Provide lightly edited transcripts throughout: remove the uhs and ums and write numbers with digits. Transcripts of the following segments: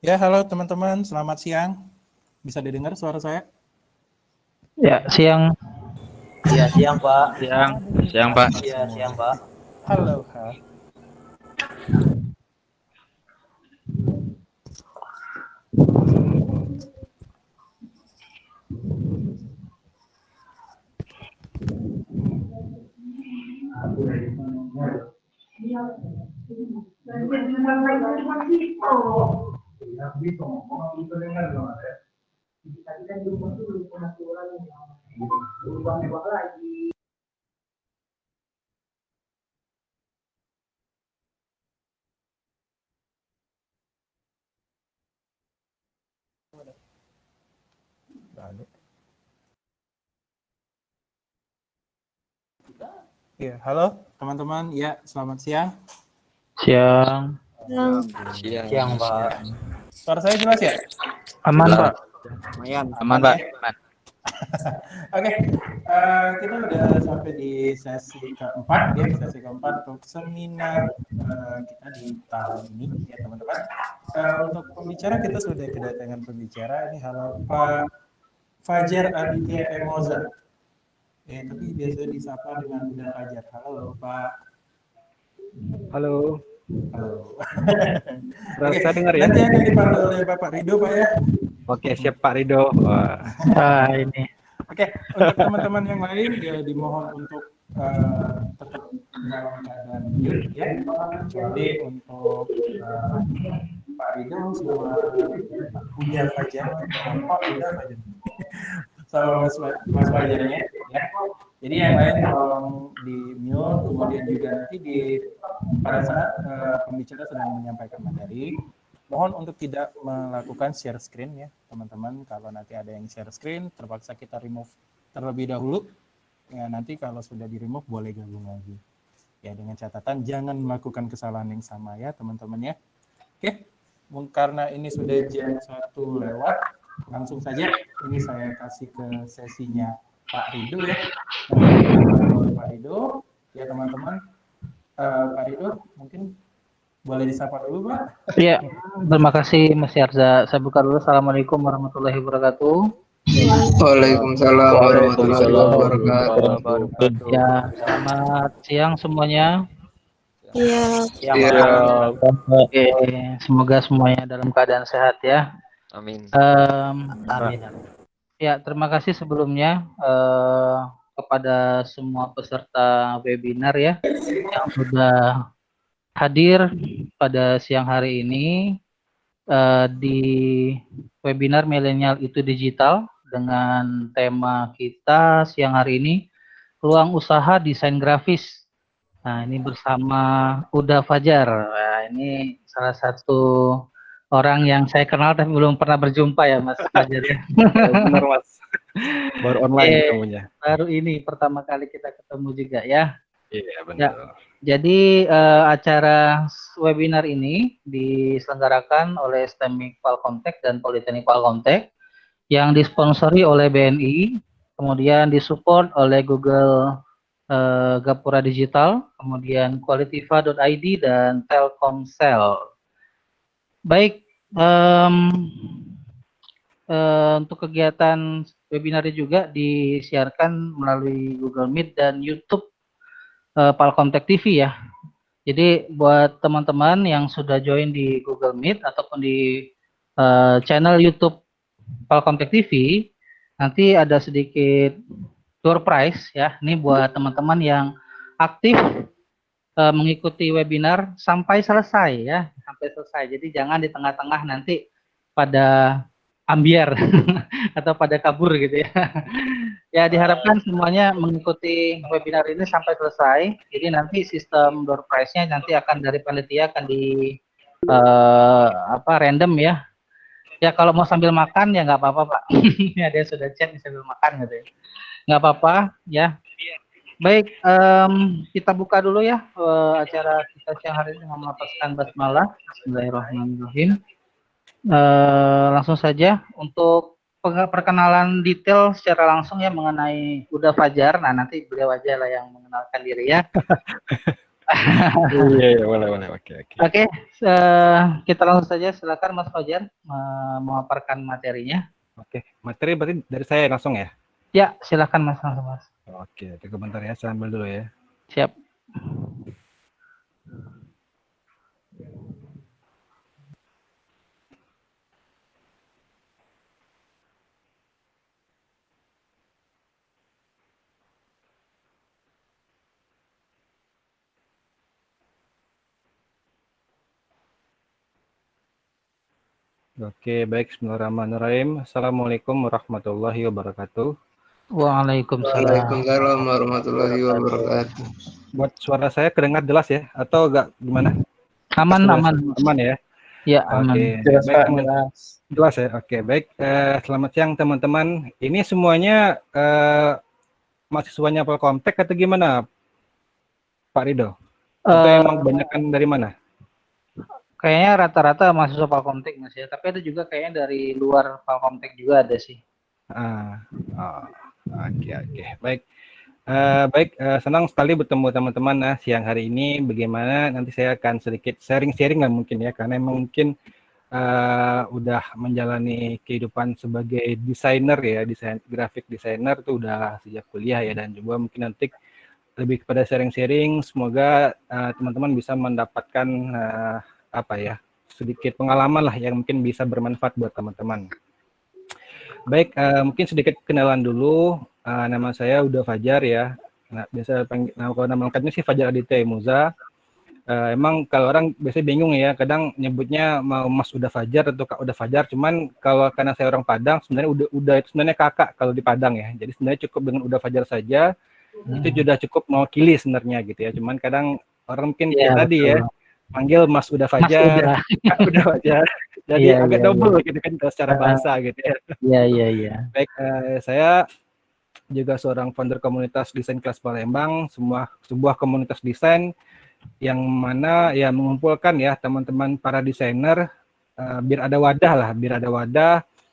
Ya, halo teman-teman, selamat siang. Bisa didengar suara saya? Ya, siang. Iya, siang, Pak. Siang Pak. Iya, siang, Pak. Halo, halo. Ya, halo teman-teman. Ya, selamat siang. Siang. Siang, Pak. Suara saya jelas ya? Aman, Jelas. Pak. Aman Pak. Oke, kita udah sampai di sesi keempat ya, sesi keempat untuk seminar kita di tahun ini ya teman-teman. Untuk pembicara kita sudah kedatangan pembicara ini, halo Pak Fajar Aditya Emoza. Tapi biasa disapa dengan Bunda Fajar. Halo Pak. Halo. Halo. Oke, saya dengar ya. Nanti akan dipandu oleh Bapak Rido Pak ya. Oke, siap Pak Rido. Wah. Ini. Oke, untuk teman-teman yang lain ya dimohon untuk tetap dalam keadaan mute ya. Kecuali untuk Pak Rido sama Bunda Fajar, Pak Bunda Fajar, sama Mas Fajarnya ya. Jadi yang lain tolong di mute, kemudian juga nanti pada saat pembicara sedang menyampaikan materi, mohon untuk tidak melakukan share screen ya teman-teman. Kalau nanti ada yang share screen, terpaksa kita remove terlebih dahulu. Ya, nanti kalau sudah di remove boleh gabung lagi. Ya, dengan catatan jangan melakukan kesalahan yang sama ya teman-teman ya. Oke, karena ini sudah jam 1 lewat, langsung saja ini saya kasih ke sesinya Pak Rido ya. Pak Rido, ya teman-teman. Pak Rido, mungkin boleh disapa dulu, Pak. Ya, terima kasih Mas Yarza. Saya buka dulu. Assalamualaikum warahmatullahi wabarakatuh. Waalaikumsalam warahmatullahi wabarakatuh. Ya, selamat siang semuanya. Siang, Iya. Pak. Oke, semoga semuanya dalam keadaan sehat ya. Amin. Amin. Ya, terima kasih sebelumnya kepada semua peserta webinar ya yang sudah hadir pada siang hari ini di webinar Milenial itu Digital dengan tema kita siang hari ini peluang usaha desain grafis. Nah, ini bersama Uda Fajar. Nah, ini salah satu orang yang saya kenal tapi belum pernah berjumpa ya Mas Fajar ya. Benar Mas. Baru online ketemunya. Baru ini pertama kali kita ketemu juga ya. Iya benar. Ya. Jadi acara webinar ini diselenggarakan oleh STEMIC Palkomtek dan Politeknik Palkomtek yang disponsori oleh BNI, kemudian disupport oleh Google Gapura Digital, kemudian Qualitiva.id dan Telkomsel. Baik, untuk kegiatan webinarnya juga disiarkan melalui Google Meet dan YouTube Palkomtek TV ya. Jadi buat teman-teman yang sudah join di Google Meet ataupun di channel YouTube Palkomtek TV, nanti ada sedikit door prize ya. Ini buat teman-teman yang aktif mengikuti webinar sampai selesai ya, sampai selesai. Jadi jangan di tengah-tengah nanti pada ambiar atau pada kabur gitu ya. Ya diharapkan semuanya mengikuti webinar ini sampai selesai. Jadi nanti sistem door prize-nya nanti akan dari panitia akan di random ya. Ya kalau mau sambil makan ya nggak apa-apa Pak. Ya dia sudah chat sambil makan gitu ya. Nggak apa-apa ya. Baik, kita buka dulu ya acara kita siang hari ini dengan melafazkan basmalah. Bismillahirrahmanirrahim. Langsung saja untuk perkenalan detail secara langsung ya mengenai Uda Fajar. Nah nanti beliau aja lah yang mengenalkan diri ya. Iya, iya, boleh, boleh. Oke, oke. Oke, kita langsung saja. Silakan Mas Fajar memaparkan materinya. Oke, materi berarti dari saya langsung ya? Ya, silakan Mas langsung Mas. Oke, tunggu bentar ya, saya ambil dulu ya. Siap. Oke, baik. Bismillahirrahmanirrahim. Assalamualaikum warahmatullahi wabarakatuh. Waalaikumsalam. Waalaikumsalam warahmatullahi wabarakatuh. Buat suara saya kedengar jelas ya? Atau enggak gimana? Aman, aman. Aman ya? Ya, aman. Oke, Jelas, baik Pak, teman. jelas. Jelas ya? Oke, baik. Selamat siang teman-teman. Ini semuanya mahasiswanya Polkomtek atau gimana, Pak Rido? Atau emang kebanyakan dari mana? Kayaknya rata-rata mahasiswa Palkomtek Mas ya, tapi ada juga kayaknya dari luar Palkomtek juga ada sih. Oke, oke. Baik. Baik, senang sekali bertemu teman-teman siang hari ini. Bagaimana nanti saya akan sedikit sharing-sharing lah mungkin ya, karena emang mungkin udah menjalani kehidupan sebagai desainer ya, graphic designer tuh udah sejak kuliah ya, dan juga mungkin nanti lebih kepada sharing-sharing. Semoga teman-teman bisa mendapatkan sedikit pengalaman lah yang mungkin bisa bermanfaat buat teman-teman. Baik, mungkin sedikit kenalan dulu. Nama saya Uda Fajar ya. Nah, biasa nama lengkapnya sih Fajar Aditya Muza. Emang kalau orang biasanya bingung ya, kadang nyebutnya mau Mas Uda Fajar atau Kak Uda Fajar. Cuman kalau karena saya orang Padang, sebenarnya Uda itu sebenarnya kakak kalau di Padang ya. Jadi sebenarnya cukup dengan Uda Fajar saja. Itu sudah cukup mewakili sebenarnya gitu ya. Cuman kadang orang mungkin kayak tadi ya, panggil Mas Uda Fajar, Kak Uda Fajar. Jadi agak double gitu kan secara bahasa gitu ya. Iya. Baik, saya juga seorang founder komunitas desain kelas Palembang, sebuah komunitas desain yang mana ya mengumpulkan ya teman-teman para desainer biar ada wadah,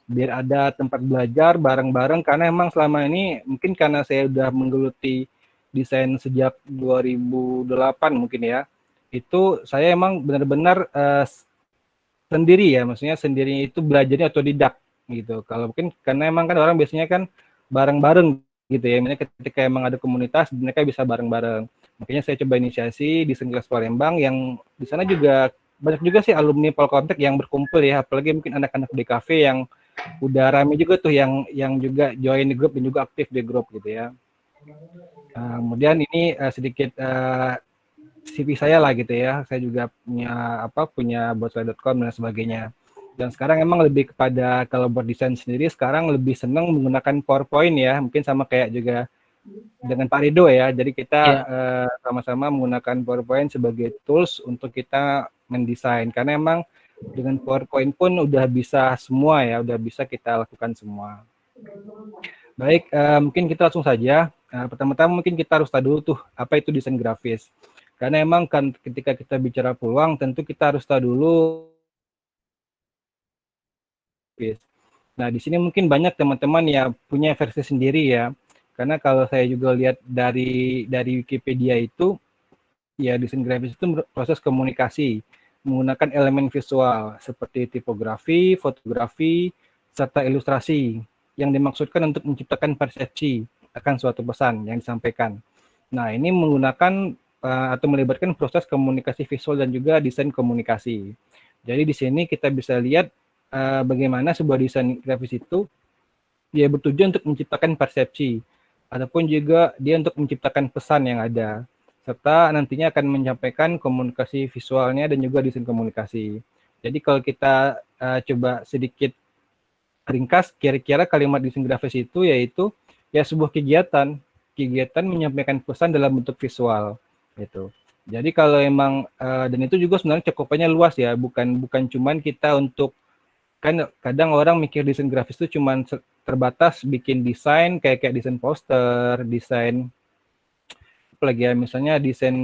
biar ada tempat belajar bareng-bareng, karena emang selama ini mungkin karena saya udah menggeluti desain sejak 2008 mungkin ya, itu saya emang benar-benar sendiri ya, maksudnya sendiri itu belajarnya otodidak gitu. Kalau mungkin karena emang kan orang biasanya kan bareng-bareng gitu ya, misalnya ketika emang ada komunitas mereka bisa bareng-bareng. Makanya saya coba inisiasi di Kelas Palembang, yang di sana juga banyak juga sih alumni Polkomtek yang berkumpul ya, apalagi mungkin anak-anak di kafe yang udah rame juga tuh yang juga join di grup dan juga aktif di grup gitu ya. Kemudian ini sedikit CV saya lah gitu ya. Saya juga punya botslide.com dan sebagainya. Dan sekarang emang lebih kepada kalau buat desain sendiri sekarang lebih senang menggunakan PowerPoint ya. Mungkin sama kayak juga dengan Pak Rido ya. Jadi kita sama-sama menggunakan PowerPoint sebagai tools untuk kita mendesain. Karena emang dengan PowerPoint pun udah bisa semua ya, udah bisa kita lakukan semua. Baik, mungkin kita langsung saja. Pertama-tama mungkin kita harus tahu dulu tuh apa itu desain grafis. Karena emang kan ketika kita bicara peluang, tentu kita harus tahu dulu. Nah, di sini mungkin banyak teman-teman ya punya versi sendiri ya. Karena kalau saya juga lihat dari Wikipedia itu, ya desain grafis itu proses komunikasi menggunakan elemen visual seperti tipografi, fotografi, serta ilustrasi yang dimaksudkan untuk menciptakan persepsi akan suatu pesan yang disampaikan. Nah, ini menggunakan atau melibatkan proses komunikasi visual dan juga desain komunikasi. Jadi di sini kita bisa lihat bagaimana sebuah desain grafis itu dia bertujuan untuk menciptakan persepsi, ataupun juga dia untuk menciptakan pesan yang ada, serta nantinya akan menyampaikan komunikasi visualnya dan juga desain komunikasi. Jadi kalau kita coba sedikit ringkas, kira-kira kalimat desain grafis itu yaitu ya sebuah kegiatan menyampaikan pesan dalam bentuk visual gitu. Jadi kalau emang dan itu juga sebenarnya cakupannya luas ya, bukan cuman kita untuk, kan kadang orang mikir desain grafis itu cuman terbatas bikin desain kayak desain poster, desain apalagi ya, misalnya desain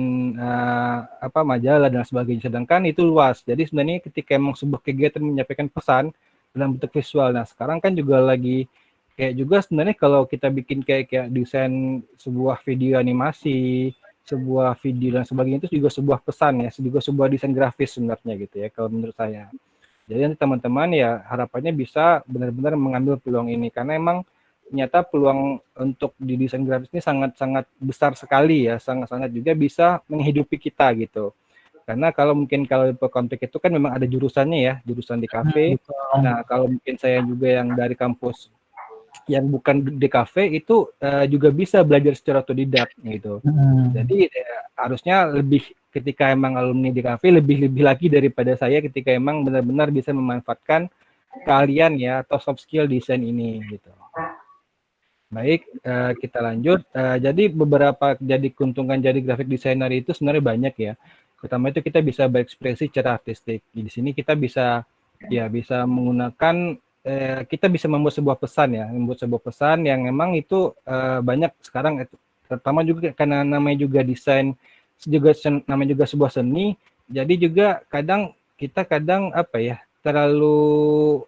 majalah dan sebagainya, sedangkan itu luas. Jadi sebenarnya ketika emang sebuah kegiatan menyampaikan pesan dalam bentuk visual, nah sekarang kan juga lagi kayak juga sebenarnya kalau kita bikin kayak desain sebuah video animasi, sebuah video dan sebagainya itu juga sebuah pesan ya, juga sebuah desain grafis sebenarnya gitu ya kalau menurut saya. Jadi nanti teman-teman ya harapannya bisa benar-benar mengambil peluang ini karena emang ternyata peluang untuk di desain grafis ini sangat-sangat besar sekali ya, sangat-sangat juga bisa menghidupi kita gitu. Karena kalau mungkin kalau Kontek itu kan memang ada jurusannya ya, jurusan di kafe. Nah, kalau mungkin saya juga yang dari kampus yang bukan di kafe itu juga bisa belajar secara otodidak gitu. Jadi harusnya lebih ketika emang alumni di kafe lebih lagi daripada saya ketika emang benar-benar bisa memanfaatkan keahlian ya atau soft skill desain ini gitu. Baik, kita lanjut. Jadi beberapa jadi keuntungan jadi graphic designer itu sebenarnya banyak ya. Pertama itu kita bisa berekspresi secara artistik. Di sini kita bisa menggunakan kita bisa membuat sebuah pesan ya, membuat sebuah pesan yang memang itu banyak sekarang, terutama juga karena namanya juga desain, namanya juga sebuah seni, jadi juga kadang apa ya, terlalu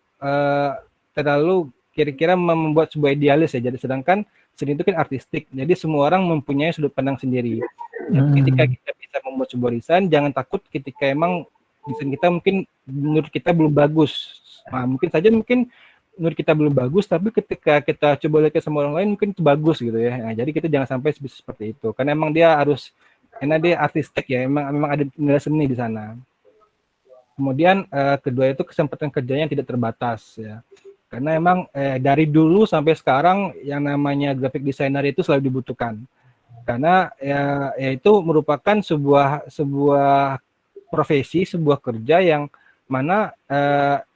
kira-kira membuat sebuah idealis ya, jadi sedangkan seni itu kan artistik, jadi semua orang mempunyai sudut pandang sendiri. Jadi ketika kita bisa membuat sebuah desain, jangan takut ketika emang desain kita mungkin menurut kita belum bagus. Nah, mungkin menurut kita belum bagus, tapi ketika kita coba lihat sama orang lain mungkin itu bagus gitu ya. Nah, jadi kita jangan sampai seperti itu. Karena emang dia karena dia artistik ya, memang ada nilai seni di sana. Kemudian kedua itu kesempatan kerjanya tidak terbatas ya. Karena emang dari dulu sampai sekarang yang namanya graphic designer itu selalu dibutuhkan. Karena ya itu merupakan sebuah profesi, sebuah kerja yang mana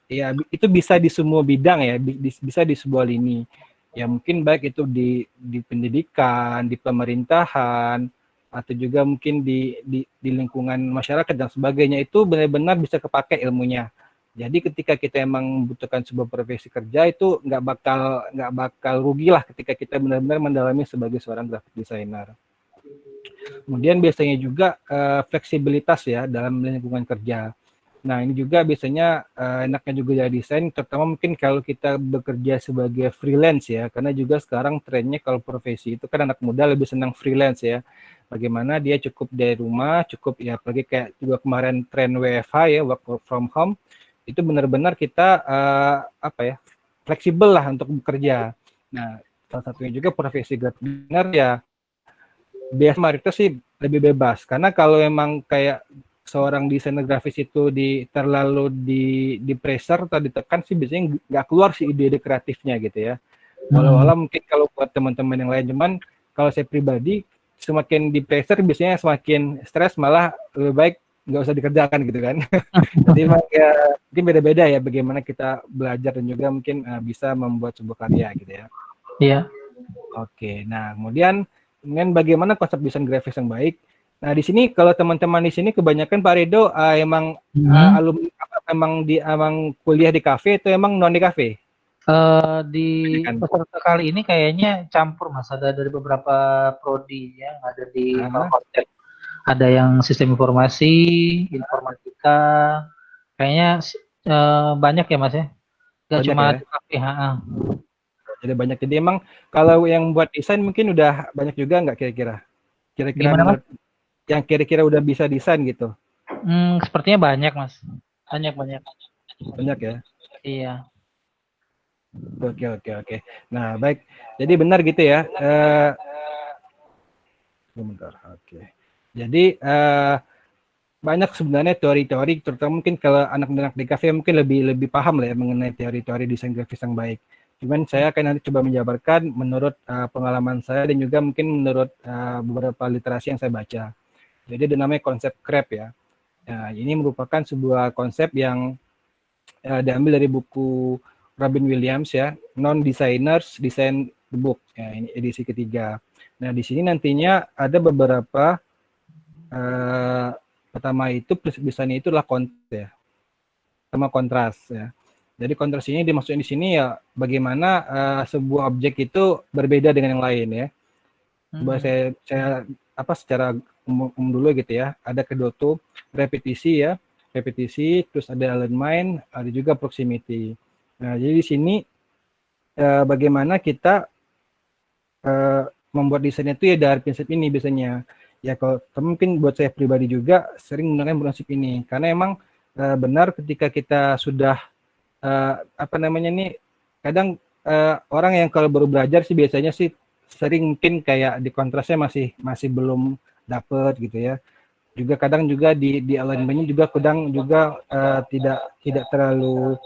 ya itu bisa di semua bidang ya, bisa di sebuah lini. Ya mungkin baik itu di pendidikan, di pemerintahan, atau juga mungkin di lingkungan masyarakat dan sebagainya, itu benar-benar bisa kepakai ilmunya. Jadi ketika kita emang membutuhkan sebuah profesi kerja itu nggak bakal rugi lah ketika kita benar-benar mendalami sebagai seorang graphic designer. Kemudian biasanya juga fleksibilitas ya dalam lingkungan kerja. Nah, ini juga biasanya enaknya juga jadi desain, terutama mungkin kalau kita bekerja sebagai freelance ya, karena juga sekarang trennya kalau profesi itu kan anak muda lebih senang freelance ya. Bagaimana dia cukup dari rumah, cukup ya, apalagi kayak juga kemarin tren WFH ya, work from home, itu benar-benar kita fleksibel lah untuk bekerja. Nah, salah satunya juga profesi graphic designer ya, biasa mayoritas sih lebih bebas, karena kalau emang kayak seorang desainer grafis itu terlalu di pressure atau ditekan sih biasanya nggak keluar sih ide-ide kreatifnya gitu ya. Walau mungkin kalau buat teman-teman yang lain, cuman kalau saya pribadi semakin di pressure biasanya semakin stres, malah lebih baik nggak usah dikerjakan gitu kan. Jadi ya, mungkin beda-beda ya bagaimana kita belajar dan juga mungkin bisa membuat sebuah karya gitu ya. Iya. Oke, nah kemudian bagaimana konsep desain grafis yang baik. Nah, di sini kalau teman-teman di sini kebanyakan Pak Rido emang alumni emang kuliah di kafe atau emang non di kafe? Di peserta kali ini kayaknya campur Mas, ada dari beberapa prodi yang ada di Palkontek. Ada yang sistem informasi, informatika, kayaknya banyak ya Mas ya. Gak cuma ya? di kafe. Jadi banyak. Jadi emang kalau yang buat desain mungkin udah banyak juga nggak kira-kira? Kira-kira yang kira-kira udah bisa desain gitu? Sepertinya banyak Mas. Banyak ya? Iya. Oke. Nah baik. Jadi benar gitu ya. Bentar. Oke. Jadi banyak sebenarnya teori-teori, terutama mungkin kalau anak-anak di kafe mungkin lebih paham lah ya mengenai teori-teori desain grafis yang baik. Cuman saya akan nanti coba menjabarkan menurut pengalaman saya dan juga mungkin menurut beberapa literasi yang saya baca. Jadi ada namanya konsep CREP ya. Nah, ini merupakan sebuah konsep yang diambil dari buku Robin Williams ya, Non-Designers Design the Book. Ya, ini edisi ketiga. Nah, di sini nantinya ada beberapa pertama itu misalnya itulah kontras ya. Sama kontras ya. Jadi kontras ini dimaksudkan di sini ya bagaimana sebuah objek itu berbeda dengan yang lain ya. Coba saya secara umum dulu gitu ya. Ada kedua tuh repetisi ya, terus ada alignment, ada juga proximity. Nah, jadi di sini bagaimana kita membuat desain itu ya dari prinsip ini biasanya. Ya kalau mungkin buat saya pribadi juga sering menggunakan prinsip ini karena emang benar ketika kita sudah apa namanya nih kadang orang yang kalau baru belajar sih biasanya sih sering mungkin kayak di kontrasnya masih belum dapet gitu ya. Juga kadang juga di alignment-nya juga kadang juga tidak terlalu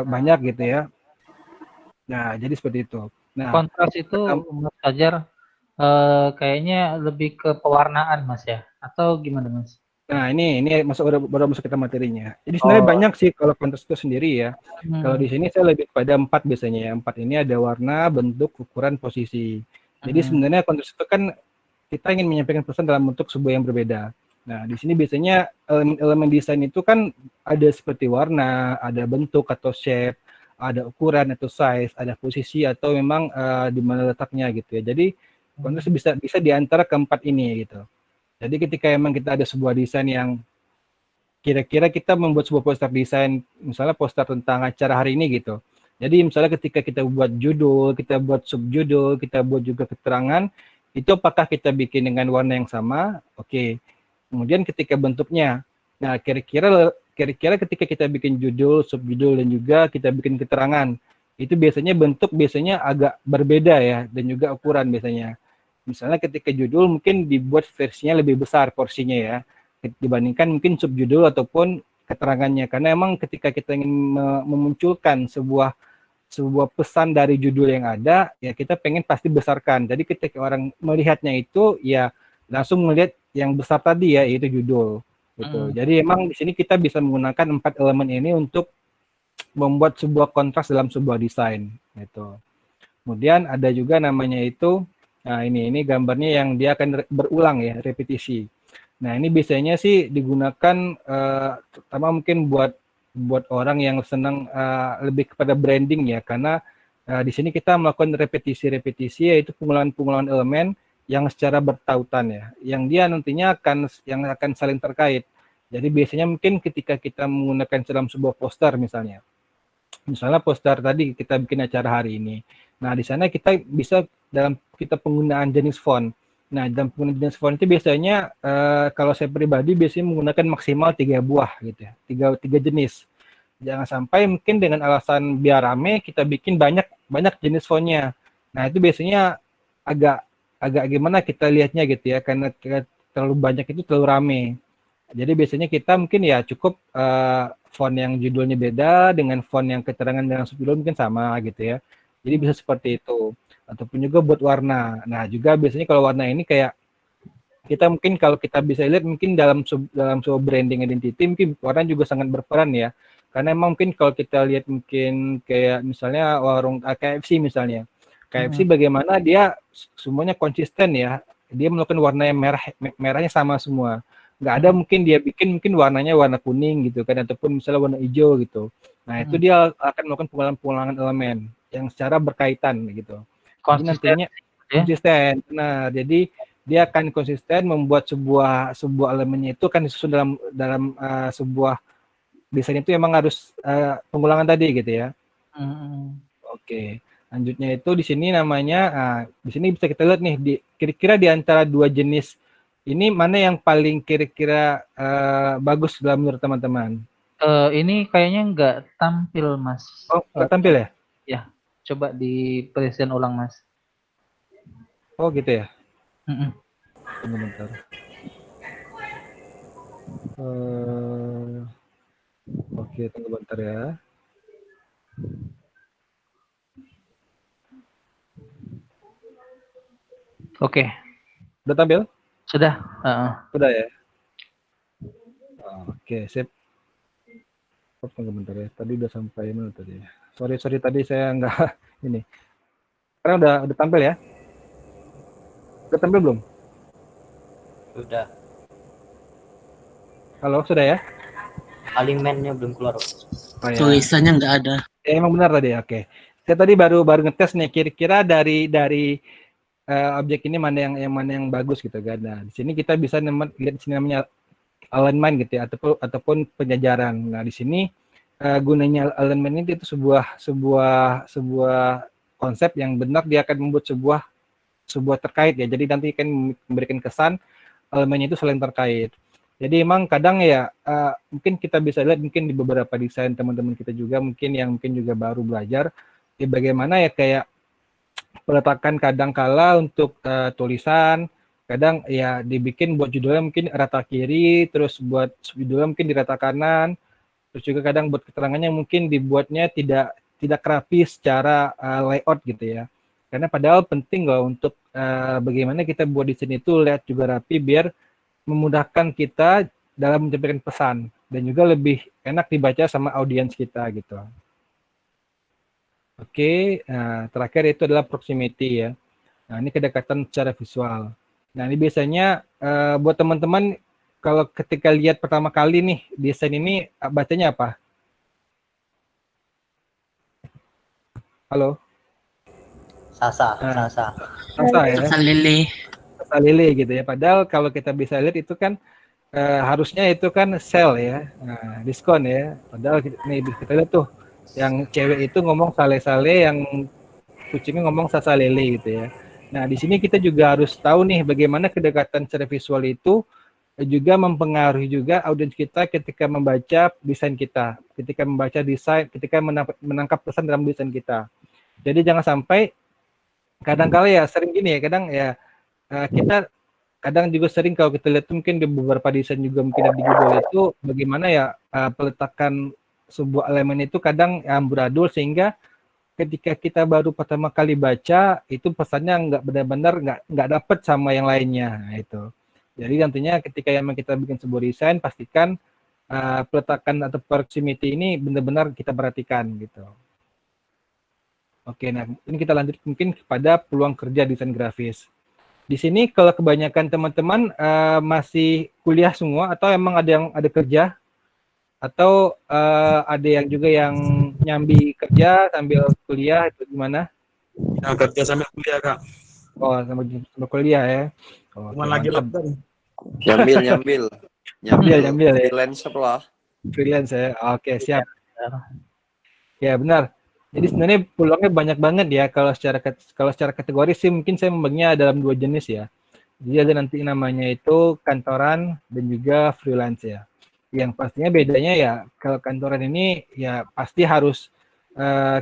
banyak gitu ya. Nah, jadi seperti itu. Nah, Kontras itu Mas Fajar kayaknya lebih ke pewarnaan Mas ya, atau gimana Mas? Nah, ini baru masuk kita materinya. Jadi sebenarnya Oh. banyak sih kalau kontras itu sendiri ya. Kalau di sini saya lebih pada 4 biasanya ya. 4 ini ada warna, bentuk, ukuran, posisi. Jadi sebenarnya kontras itu kan kita ingin menyampaikan pesan dalam bentuk sebuah yang berbeda. Nah, di sini biasanya elemen desain itu kan ada seperti warna, ada bentuk atau shape, ada ukuran atau size, ada posisi atau memang di mana letaknya gitu ya. Jadi kontras bisa di antara keempat ini gitu. Jadi ketika emang kita ada sebuah desain yang kira-kira kita membuat sebuah poster desain, misalnya poster tentang acara hari ini gitu. Jadi misalnya ketika kita buat judul, kita buat subjudul, kita buat juga keterangan, itu apakah kita bikin dengan warna yang sama? Oke. Kemudian ketika bentuknya, nah kira-kira ketika kita bikin judul, subjudul, dan juga kita bikin keterangan, itu biasanya bentuk biasanya agak berbeda ya, dan juga ukuran biasanya. Misalnya ketika judul mungkin dibuat versinya lebih besar porsinya ya, dibandingkan mungkin subjudul ataupun keterangannya. Karena emang ketika kita ingin memunculkan sebuah pesan dari judul yang ada, ya kita pengen pasti besarkan. Jadi ketika orang melihatnya itu, ya langsung melihat yang besar tadi ya, yaitu judul. Gitu. Jadi emang di sini kita bisa menggunakan 4 elemen ini untuk membuat sebuah kontras dalam sebuah desain. Gitu. Kemudian ada juga namanya itu, nah ini gambarnya yang dia akan berulang ya, repetisi. Nah ini biasanya sih digunakan terutama mungkin buat orang yang senang lebih kepada branding ya, karena di sini kita melakukan repetisi yaitu pengulangan elemen yang secara bertautan ya, yang dia nantinya akan saling terkait. Jadi biasanya mungkin ketika kita menggunakan dalam sebuah poster misalnya poster tadi kita bikin acara hari ini. Nah di sana kita bisa dalam kita penggunaan jenis font. Nah dalam penggunaan jenis font itu biasanya kalau saya pribadi biasanya menggunakan maksimal 3 buah gitu ya, 3 jenis. Jangan sampai mungkin dengan alasan biar rame kita bikin banyak jenis fontnya. Nah itu biasanya agak gimana kita lihatnya gitu ya, karena terlalu banyak itu terlalu rame. Jadi biasanya kita mungkin ya cukup font yang judulnya beda dengan font yang keterangan dengan subjudul mungkin sama gitu ya. Jadi bisa seperti itu. Ataupun juga buat warna. Nah juga biasanya kalau warna ini kayak kita mungkin kalau kita bisa lihat mungkin dalam sebuah branding identity mungkin warna juga sangat berperan ya. Karena emang mungkin kalau kita lihat mungkin kayak misalnya warung KFC misalnya. KFC bagaimana dia semuanya konsisten ya. Dia melakukan warna yang merahnya sama semua. Nggak ada mungkin dia bikin mungkin warnanya warna kuning gitu kan, ataupun misalnya warna hijau gitu. Nah itu dia akan melakukan pengulangan elemen yang secara berkaitan gitu. Jadi nantinya konsisten. Nah jadi dia akan konsisten membuat sebuah elemennya itu kan disusun dalam sebuah desain itu emang harus pengulangan tadi gitu ya. Oke. Lanjutnya itu di sini namanya, di sini bisa kita lihat nih kira-kira di antara 2 jenis ini mana yang paling kira-kira bagus dalam menurut teman-teman? Ini kayaknya nggak tampil Mas. Oh nggak tampil ya? Ya, coba di present ulang Mas. Oh gitu ya? Tunggu bentar. Oke, tunggu bentar ya. Oke. Udah tampil? Sudah. Sudah ya? Oke, sip. Tunggu bentar ya. Tadi udah sampai mana tadi? Sorry tadi saya nggak ini. Sekarang udah tampil ya? Udah tampil belum? Sudah. Halo, sudah ya? Alignment-nya belum keluar. Oh, ya. Tulisannya nggak ada. Ya, emang benar tadi. Oke. Saya tadi baru ngetes nih. Kira-kira dari objek ini mana yang bagus gitu kan. Nah, di sini kita bisa lihat di sini namanya alignment gitu ya, ataupun penjajaran. Nah, di sini gunanya alignment itu sebuah konsep yang benar dia akan membuat sebuah terkait ya. Jadi nanti kan memberikan kesan elemennya itu saling terkait. Jadi emang kadang ya mungkin kita bisa lihat mungkin di beberapa desain teman-teman kita juga mungkin yang mungkin juga baru belajar ya bagaimana ya kayak peletakan kadang kala untuk tulisan, kadang ya dibikin buat judulnya mungkin rata kiri, terus buat judulnya mungkin di rata kanan, terus juga kadang buat keterangannya mungkin dibuatnya tidak rapi secara layout gitu ya. Karena padahal penting loh untuk bagaimana kita buat desain itu lihat juga rapi biar memudahkan kita dalam menyampaikan pesan dan juga lebih enak dibaca sama audiens kita gitu. Oke, terakhir itu adalah proximity ya. Nah, ini kedekatan secara visual. Nah, ini biasanya buat teman-teman kalau ketika lihat pertama kali nih desain ini bacanya apa? Halo? Sasa. Sasa ya. Sasa Lili. Sasa Lili gitu ya. Padahal kalau kita bisa lihat itu kan harusnya itu kan sale ya. Nah, diskon ya. Padahal nih kita lihat tuh yang cewek itu ngomong sale-sale, yang kucingnya ngomong Sasa Lili gitu ya. Nah, di sini kita juga harus tahu nih bagaimana kedekatan secara visual itu juga mempengaruhi juga audiens kita ketika membaca desain kita, ketika membaca desain, ketika menangkap pesan dalam desain kita. Jadi jangan sampai kadang-kala ya sering gini ya, kadang ya kita kadang juga sering kalau kita lihat mungkin di beberapa desain juga mungkin di Google itu bagaimana ya peletakan sebuah elemen itu kadang amburadul sehingga ketika kita baru pertama kali baca itu pesannya nggak benar-benar nggak dapet sama yang lainnya. Nah, itu. Jadi nantinya ketika emang kita bikin sebuah desain pastikan peletakan atau proximity ini benar-benar kita perhatikan gitu. Oke, nah ini kita lanjut mungkin kepada peluang kerja desain grafis. Di sini kalau kebanyakan teman-teman masih kuliah semua atau emang ada kerja? Atau ada yang juga yang nyambi kerja sambil kuliah itu gimana? Ya, kerja sambil kuliah, Kak. Oh, sambil kuliah ya. Oh, Cuma lagi lockdown. Nyambil ya. Freelancer lah. Freelance ya. Oke, siap. Ya, benar. Jadi sebenarnya peluangnya banyak banget ya kalau secara kategori sih mungkin saya membaginya dalam 2 jenis ya. Jadi ada nanti namanya itu kantoran dan juga freelance ya. Yang pastinya bedanya ya kalau kantoran ini ya pasti harus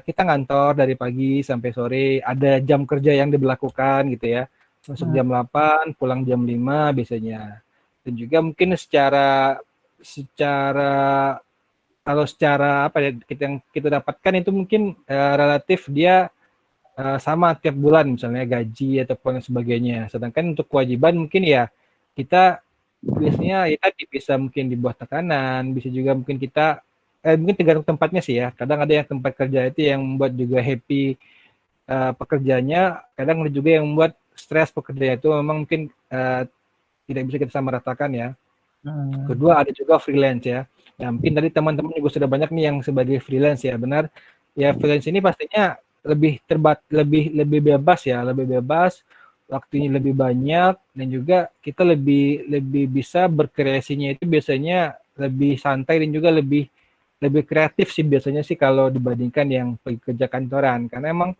kita ngantor dari pagi sampai sore, ada jam kerja yang diberlakukan gitu ya. Masuk jam 8, pulang jam 5 biasanya. Dan juga mungkin secara kalau secara apa ya yang kita dapatkan itu mungkin relatif dia sama tiap bulan misalnya gaji ataupun sebagainya. Sedangkan untuk kewajiban mungkin ya kita biasanya ya tadi bisa mungkin di bawah tekanan, bisa juga mungkin kita mungkin tergantung tempatnya sih ya. Kadang ada yang tempat kerja itu yang membuat juga happy pekerjanya, kadang ada juga yang membuat stres pekerja itu memang mungkin tidak bisa kita samaratakan ya. Kedua ada juga freelance ya. Ya mungkin tadi teman-teman juga sudah banyak nih yang sebagai freelance ya, benar. Ya freelance ini pastinya lebih bebas ya, lebih bebas, waktunya lebih banyak dan juga kita lebih bisa berkreasinya itu biasanya lebih santai dan juga lebih kreatif sih biasanya sih kalau dibandingkan yang kerja kantoran, karena emang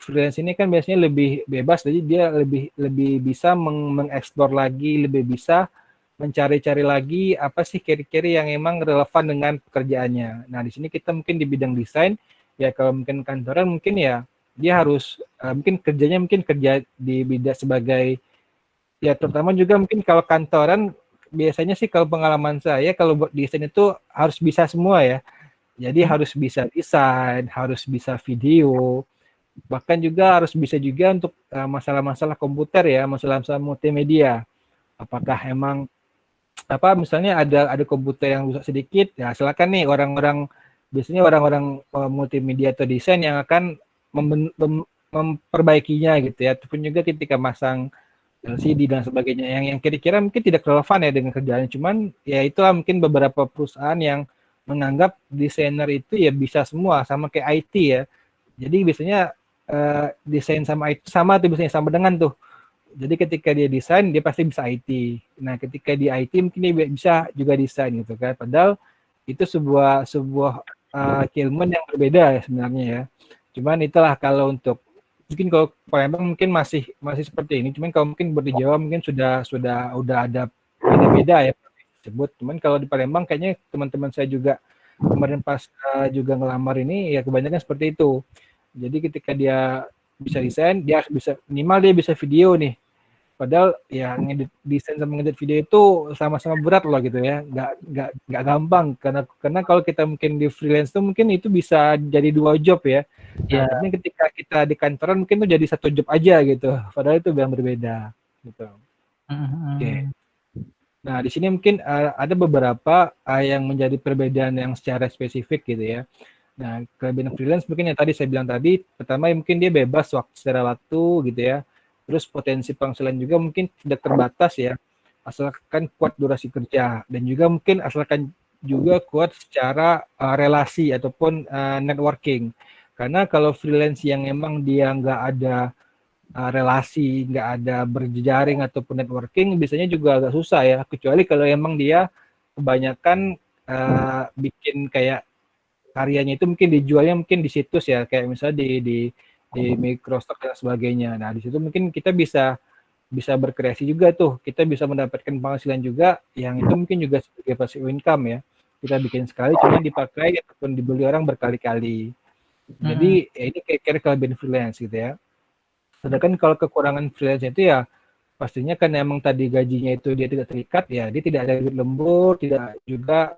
freelance ini kan biasanya lebih bebas, jadi dia lebih bisa mengeksplor lagi, lebih bisa mencari-cari lagi apa sih kira-kira yang emang relevan dengan pekerjaannya. Nah di sini kita mungkin di bidang desain ya, kalau mungkin kantoran mungkin ya dia harus mungkin kerjanya mungkin kerja di bidang sebagai ya, terutama juga mungkin kalau kantoran biasanya sih kalau pengalaman saya kalau buat desain itu harus bisa semua ya. Jadi harus bisa desain, harus bisa video, bahkan juga harus bisa juga untuk masalah-masalah komputer ya, masalah-masalah multimedia. Apakah emang apa misalnya ada komputer yang rusak sedikit ya, silakan nih biasanya orang-orang multimedia atau desain yang akan memperbaikinya gitu ya. Ataupun juga ketika masang LCD dan sebagainya yang kira-kira mungkin tidak relevan ya dengan kerjaannya, cuman ya itulah mungkin beberapa perusahaan yang menganggap desainer itu ya bisa semua, sama kayak IT ya. Jadi biasanya desain sama IT sama tuh, biasanya sama dengan tuh. Jadi ketika dia desain dia pasti bisa IT. Nah ketika di IT mungkin dia bisa juga desain gitu kan. Padahal itu sebuah keilmuan yang berbeda ya sebenarnya ya. Cuman itulah kalau untuk mungkin kalau Palembang mungkin masih seperti ini, cuman kalau mungkin di Jawa mungkin udah ada beda-beda ya sebut. Cuman kalau di Palembang kayaknya teman-teman saya juga kemarin pas juga ngelamar ini ya kebanyakan seperti itu. Jadi ketika dia bisa desain, dia harus bisa minimal dia bisa video nih. Padahal ya ngedit desain sama ngedit video itu sama-sama berat loh gitu ya, nggak gampang karena kalau kita mungkin di freelance tuh mungkin itu bisa jadi 2 job ya. Nah, tapi ketika kita di kantoran mungkin tuh jadi 1 job aja gitu, padahal itu yang berbeda gitu. Oke. Nah di sini mungkin ada beberapa yang menjadi perbedaan yang secara spesifik gitu ya. Nah kelebihan freelance mungkin yang tadi saya bilang tadi, pertama mungkin dia bebas secara waktu gitu ya. Terus potensi penghasilan juga mungkin tidak terbatas ya, asalkan kuat durasi kerja dan juga mungkin asalkan juga kuat secara relasi ataupun networking. Karena kalau freelance yang emang dia nggak ada relasi, nggak ada berjejaring ataupun networking, biasanya juga agak susah ya. Kecuali kalau emang dia kebanyakan bikin kayak karyanya itu mungkin dijualnya mungkin di situs ya, kayak misalnya di Microsoft dan sebagainya. Nah, di situ mungkin kita bisa berkreasi juga tuh. Kita bisa mendapatkan penghasilan juga yang itu mungkin juga sebagai passive income ya. Kita bikin sekali cuma dipakai ataupun dibeli orang berkali-kali. Jadi ya ini kira-kira kelebihan freelance gitu ya. Sedangkan kalau kekurangan freelance itu ya pastinya kan emang tadi gajinya itu dia tidak terikat ya, dia tidak ada duit lembur, tidak juga.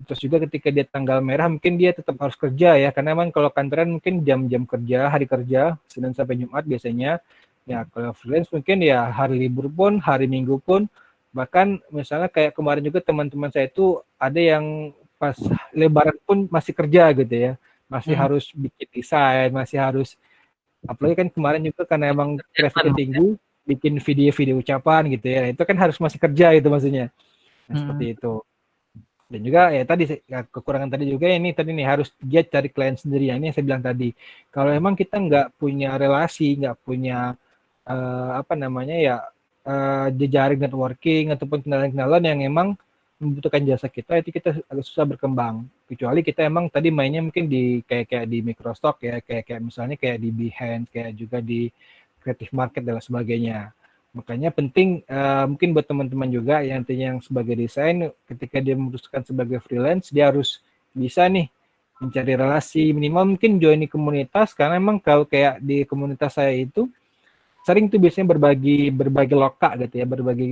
Terus juga ketika dia tanggal merah mungkin dia tetap harus kerja ya, karena emang kalau kantoran mungkin jam-jam kerja, hari kerja Senin sampai Jumat biasanya. Ya kalau freelance mungkin ya hari libur pun, hari Minggu pun, bahkan misalnya kayak kemarin juga teman-teman saya itu ada yang pas Lebaran pun masih kerja gitu ya, masih harus bikin desain, masih harus, apalagi kan kemarin juga karena emang trafficnya tinggi, bikin video-video ucapan gitu ya, itu kan harus masih kerja gitu maksudnya. Nah, seperti itu. Dan juga ya tadi ya, kekurangan tadi juga ini tadi nih harus dia cari klien sendiri. Ini yang saya bilang tadi. Kalau emang kita nggak punya relasi, nggak punya apa namanya ya jejaring networking ataupun kenalan-kenalan yang emang membutuhkan jasa kita, itu kita agak susah berkembang. Kecuali kita emang tadi mainnya mungkin di kayak di Microsoft ya, kayak misalnya kayak di Behance, kayak juga di Creative Market dan sebagainya. Makanya penting mungkin buat teman-teman juga yang intinya yang sebagai desain, ketika dia memutuskan sebagai freelance, dia harus bisa nih mencari relasi, minimal mungkin join di komunitas, karena emang kalau kayak di komunitas saya itu sering tuh biasanya berbagi loka gitu ya,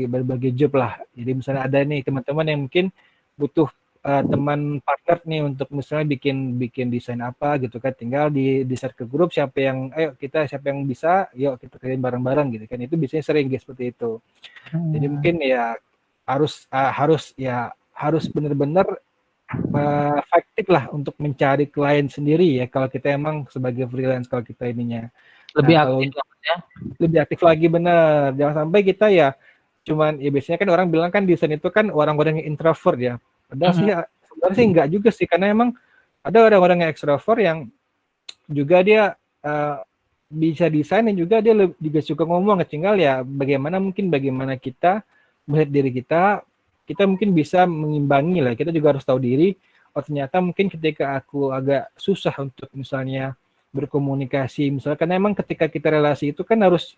berbagi job lah. Jadi misalnya ada nih teman-teman yang mungkin butuh teman partner nih untuk misalnya bikin desain apa gitu kan, tinggal di share ke grup siapa yang siapa yang bisa, yuk kita kerjain bareng-bareng gitu kan. Itu biasanya sering guys seperti itu. Jadi mungkin ya harus benar-benar efektif lah untuk mencari klien sendiri ya kalau kita emang sebagai freelance, kalau kita ininya lebih aktif ya. Lebih aktif lagi, benar. Jangan sampai kita ya cuman ya biasanya kan orang bilang kan desain itu kan orang-orang yang introvert ya. Padahal sih sebenarnya sih enggak juga sih, karena emang ada orang-orang yang ekstrovert yang juga dia bisa desain dan juga dia juga suka ngomong. Tinggal ya bagaimana kita melihat diri kita mungkin bisa mengimbangi lah. Kita juga harus tahu diri. Oh ternyata mungkin ketika aku agak susah untuk misalnya berkomunikasi, misalkan emang ketika kita relasi itu kan harus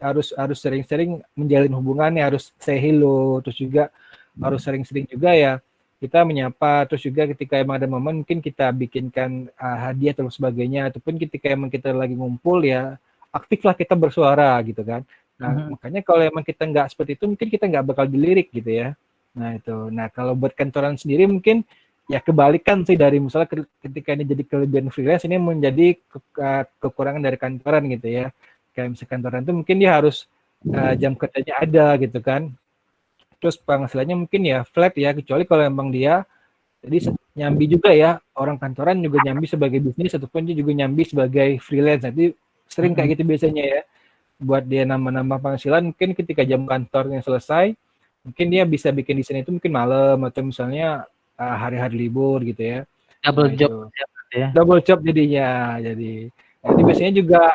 sering-sering menjalin hubungannya, harus say hello, terus juga harus sering-sering juga ya kita menyapa, terus juga ketika emang ada momen mungkin kita bikinkan hadiah atau sebagainya, ataupun ketika emang kita lagi ngumpul ya aktiflah kita bersuara gitu kan. Nah makanya kalau emang kita nggak seperti itu mungkin kita nggak bakal dilirik gitu ya. Nah itu, nah kalau buat kantoran sendiri mungkin ya kebalikan sih dari misalnya ketika ini jadi kelebihan freelance, ini menjadi kekurangan dari kantoran gitu ya. Kayak misalnya kantoran itu mungkin dia harus jam kerjanya ada gitu kan. Terus penghasilannya mungkin ya flat ya, kecuali kalau emang dia jadi nyambi juga ya, orang kantoran juga nyambi sebagai bisnis ataupun dia juga nyambi sebagai freelance. Nanti sering kayak gitu biasanya ya. Buat dia nambah-nambah penghasilan mungkin ketika jam kantornya selesai, mungkin dia bisa bikin desain itu mungkin malam atau misalnya hari-hari libur gitu ya. Double job ya. Double job jadinya. Jadi biasanya juga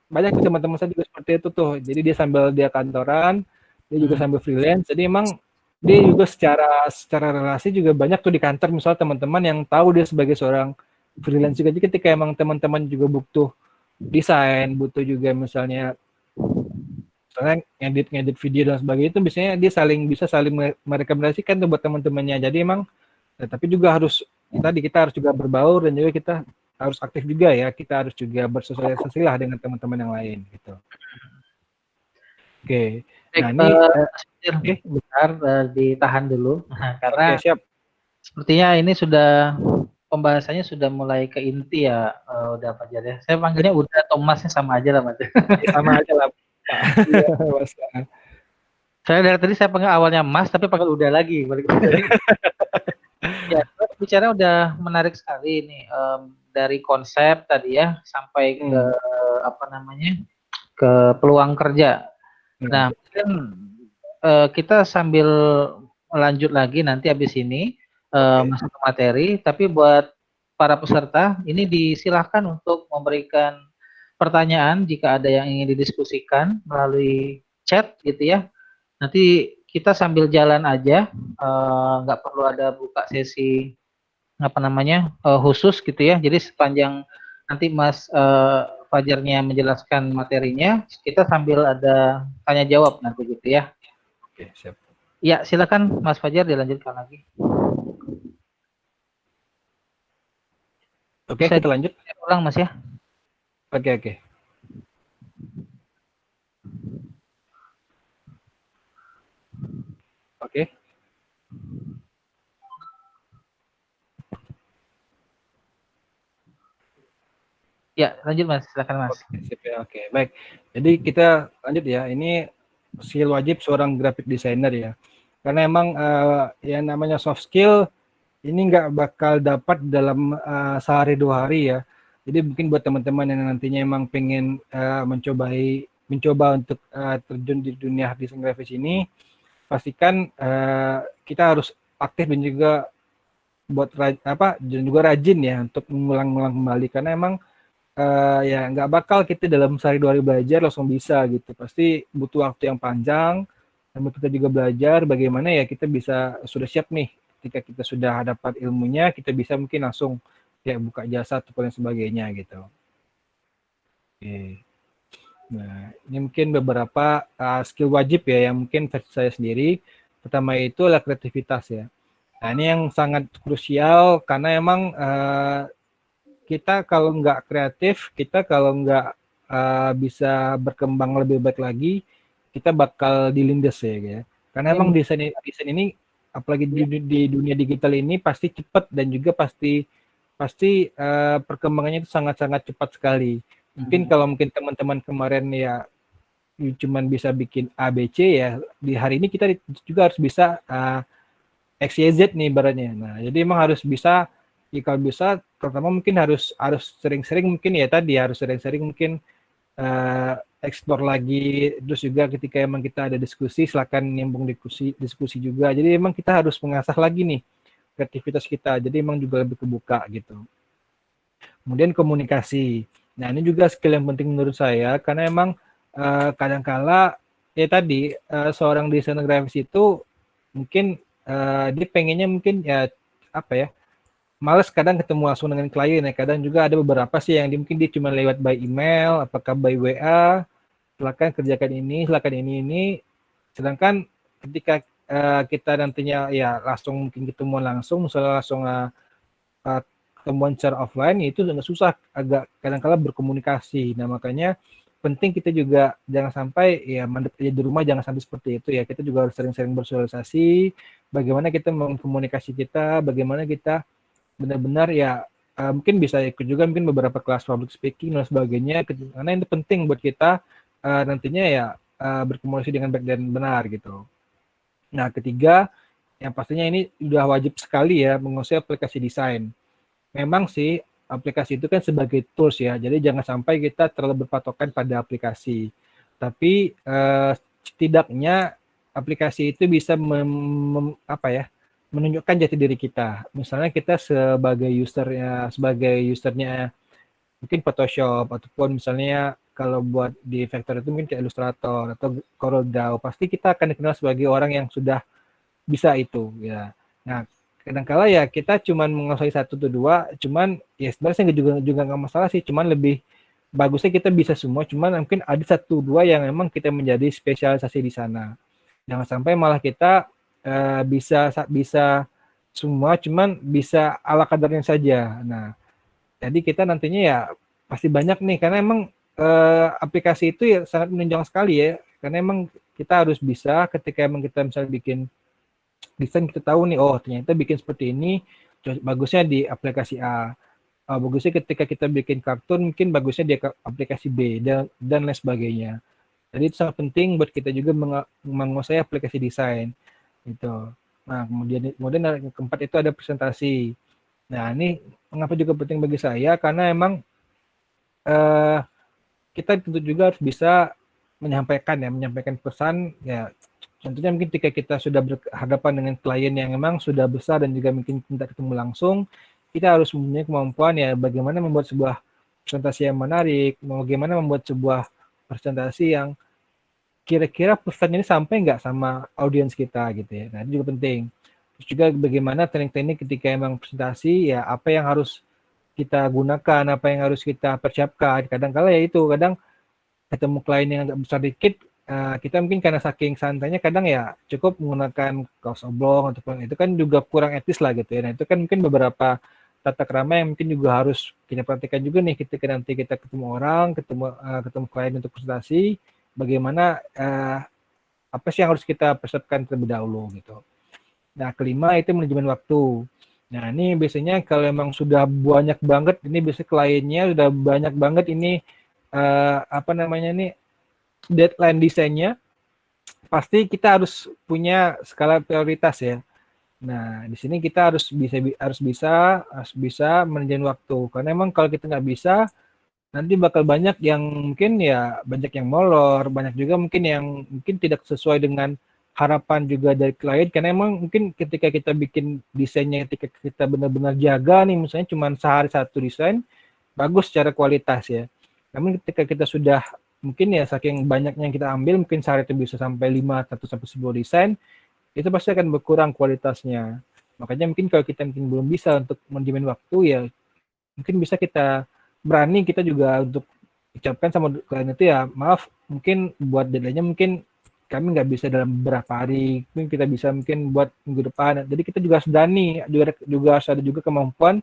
banyak teman-teman saya juga seperti itu tuh. Jadi dia sambil dia kantoran, dia juga sambil freelance. Jadi emang dia juga secara relasi juga banyak tuh di kantor, misalnya teman-teman yang tahu dia sebagai seorang freelance juga. Jadi ketika emang teman-teman juga butuh desain, butuh juga misalnya ngedit video dan sebagainya, itu biasanya dia bisa saling merekomendasikan tuh buat teman-temannya. Jadi emang tapi juga harus tadi kita harus juga berbaur, dan juga kita harus aktif juga ya, kita harus juga bersosialisasi lah dengan teman-teman yang lain gitu. Oke. Nah, ini bentar, ditahan dulu karena siap. Sepertinya ini sudah pembahasannya sudah mulai ke inti ya, udah Fajar ya. Saya panggilnya udah Thomasnya sama aja lah Mas. Sama aja lah Pak. Saya dari tadi saya panggil awalnya Mas tapi panggil udah lagi. Ya, bicara udah menarik sekali ini, dari konsep tadi ya sampai ke apa namanya, ke peluang kerja. Nah, mungkin kita sambil lanjut lagi nanti habis ini masuk ke materi, tapi buat para peserta ini disilahkan untuk memberikan pertanyaan jika ada yang ingin didiskusikan melalui chat gitu ya. Nanti kita sambil jalan aja, nggak perlu ada buka sesi apa namanya khusus gitu ya. Jadi sepanjang nanti Mas Fajarnya menjelaskan materinya, kita sambil ada tanya jawab nanti gitu ya. Oke, siap. Ya, silakan Mas Fajar dilanjutkan lagi. Oke, kita lanjut. Ulang Mas ya. Oke. Oke. Ya, lanjut Mas, silakan Mas. Oke, baik. Jadi kita lanjut ya. Ini skill wajib seorang graphic designer ya. Karena emang yang namanya soft skill ini nggak bakal dapat dalam sehari 2 hari ya. Jadi mungkin buat teman-teman yang nantinya emang pengen mencoba untuk terjun di dunia desain grafis ini, pastikan kita harus aktif dan juga dan juga rajin ya untuk mengulang-ulang kembali, karena emang ya nggak bakal kita dalam sehari 2 hari belajar langsung bisa gitu. Pasti butuh waktu yang panjang, dan kita juga belajar bagaimana ya kita bisa sudah siap nih ketika kita sudah dapat ilmunya, kita bisa mungkin langsung ya buka jasa atau lain sebagainya gitu. Oke. Nah, ini mungkin beberapa skill wajib ya yang mungkin versi saya sendiri. Pertama itu adalah kreativitas ya. Nah, ini yang sangat krusial karena emang kita kalau nggak kreatif, kita kalau nggak bisa berkembang lebih baik lagi, kita bakal dilindas ya. Karena emang desain ini apalagi di dunia digital ini pasti cepat, dan juga pasti perkembangannya itu sangat-sangat cepat sekali. Mungkin kalau mungkin teman-teman kemarin ya cuman bisa bikin ABC ya, di hari ini kita juga harus bisa XYZ nih ibaratnya. Nah, jadi emang harus bisa, ya kalau bisa pertama mungkin harus sering-sering, mungkin ya tadi harus sering-sering mungkin explore lagi. Terus juga ketika emang kita ada diskusi, silakan nyambung diskusi juga. Jadi emang kita harus mengasah lagi nih kreativitas kita. Jadi emang juga lebih kebuka gitu. Kemudian komunikasi. Nah, ini juga skill yang penting menurut saya, karena emang kadangkala ya tadi seorang desainer grafis itu mungkin dia pengennya mungkin ya males kadang ketemu langsung dengan klien ya. Kadang juga ada beberapa sih yang mungkin dia cuma lewat by email, apakah by WA, silakan kerjakan ini, silakan ini. Sedangkan ketika kita nantinya ya langsung mungkin ketemu langsung, misalnya langsung ketemuan secara offline, itu agak susah, agak kadang-kala berkomunikasi. Nah, makanya penting kita juga jangan sampai ya mandek aja di rumah, jangan sampai seperti itu ya. Kita juga harus sering-sering bersosialisasi, bagaimana kita mengkomunikasi kita, bagaimana kita benar-benar ya mungkin bisa ikut juga mungkin beberapa kelas public speaking dan sebagainya, karena itu penting buat kita nantinya ya berkomunikasi dengan baik dan benar gitu. Nah, ketiga yang pastinya ini sudah wajib sekali ya, menguasai aplikasi desain. Memang sih aplikasi itu kan sebagai tools ya, jadi jangan sampai kita terlalu berpatokan pada aplikasi. Tapi setidaknya aplikasi itu bisa menunjukkan jati diri kita. Misalnya kita sebagai usernya mungkin Photoshop, ataupun misalnya kalau buat di Vector itu mungkin kayak Illustrator atau CorelDRAW, pasti kita akan dikenal sebagai orang yang sudah bisa itu ya. Nah, kadang-kala ya kita cuman menguasai 1 atau 2, cuman ya sebenarnya juga nggak masalah sih, cuman lebih bagusnya kita bisa semua, cuman mungkin ada 1-2 yang memang kita menjadi spesialisasi di sana. Jangan sampai malah kita bisa semua, cuman bisa ala kadarnya saja. Nah, jadi kita nantinya ya pasti banyak nih, karena emang aplikasi itu ya sangat menunjang sekali ya, karena emang kita harus bisa ketika emang kita misalnya bikin desain, kita tahu nih, oh ternyata bikin seperti ini bagusnya di aplikasi A. Bagusnya ketika kita bikin kartun mungkin bagusnya di aplikasi B dan lain sebagainya. Jadi itu sangat penting buat kita juga menguasai aplikasi desain gitu. Nah, kemudian yang keempat itu ada presentasi. Nah, ini mengapa juga penting bagi saya, karena emang kita tentu juga harus bisa menyampaikan pesan ya. Tentunya mungkin ketika kita sudah berhadapan dengan klien yang memang sudah besar dan juga mungkin minta ketemu langsung, kita harus mempunyai kemampuan ya bagaimana membuat sebuah presentasi yang menarik, bagaimana membuat sebuah presentasi yang kira-kira pesannya ini sampai nggak sama audiens kita gitu ya. Nah, itu juga penting. Terus juga bagaimana teknik-teknik ketika emang presentasi ya, apa yang harus kita gunakan, apa yang harus kita persiapkan. Kadang-kala ya itu, kadang ketemu klien yang agak besar dikit, kita mungkin karena saking santainya kadang ya cukup menggunakan kaos oblong ataupun itu kan juga kurang etis lah gitu ya. Nah, itu kan mungkin beberapa tata krama yang mungkin juga harus kita perhatikan juga nih ketika nanti kita ketemu orang, ketemu klien untuk presentasi, bagaimana apa sih yang harus kita persiapkan terlebih dahulu gitu. Nah, kelima itu manajemen waktu. Nah, ini biasanya kalau memang sudah banyak banget, ini biasanya kliennya sudah banyak banget ini deadline desainnya, pasti kita harus punya skala prioritas ya. Nah, di sini kita harus bisa manajemen waktu. Karena emang kalau kita nggak bisa, nanti bakal banyak yang mungkin ya banyak yang molor, banyak juga mungkin yang mungkin tidak sesuai dengan harapan juga dari klien. Karena emang mungkin ketika kita bikin desainnya, ketika kita benar-benar jaga nih, misalnya cuma sehari satu desain, bagus secara kualitas ya. Namun ketika kita sudah mungkin ya saking banyaknya yang kita ambil, mungkin sehari itu bisa sampai 5 atau sampai 10 desain, itu pasti akan berkurang kualitasnya. Makanya mungkin kalau kita mungkin belum bisa untuk manajemen waktu ya, mungkin bisa kita berani kita juga untuk ucapkan sama klien itu ya, maaf mungkin buat deadline-nya mungkin kami nggak bisa dalam beberapa hari, mungkin kita bisa mungkin buat minggu depan. Jadi kita juga harus berani, juga harus ada juga kemampuan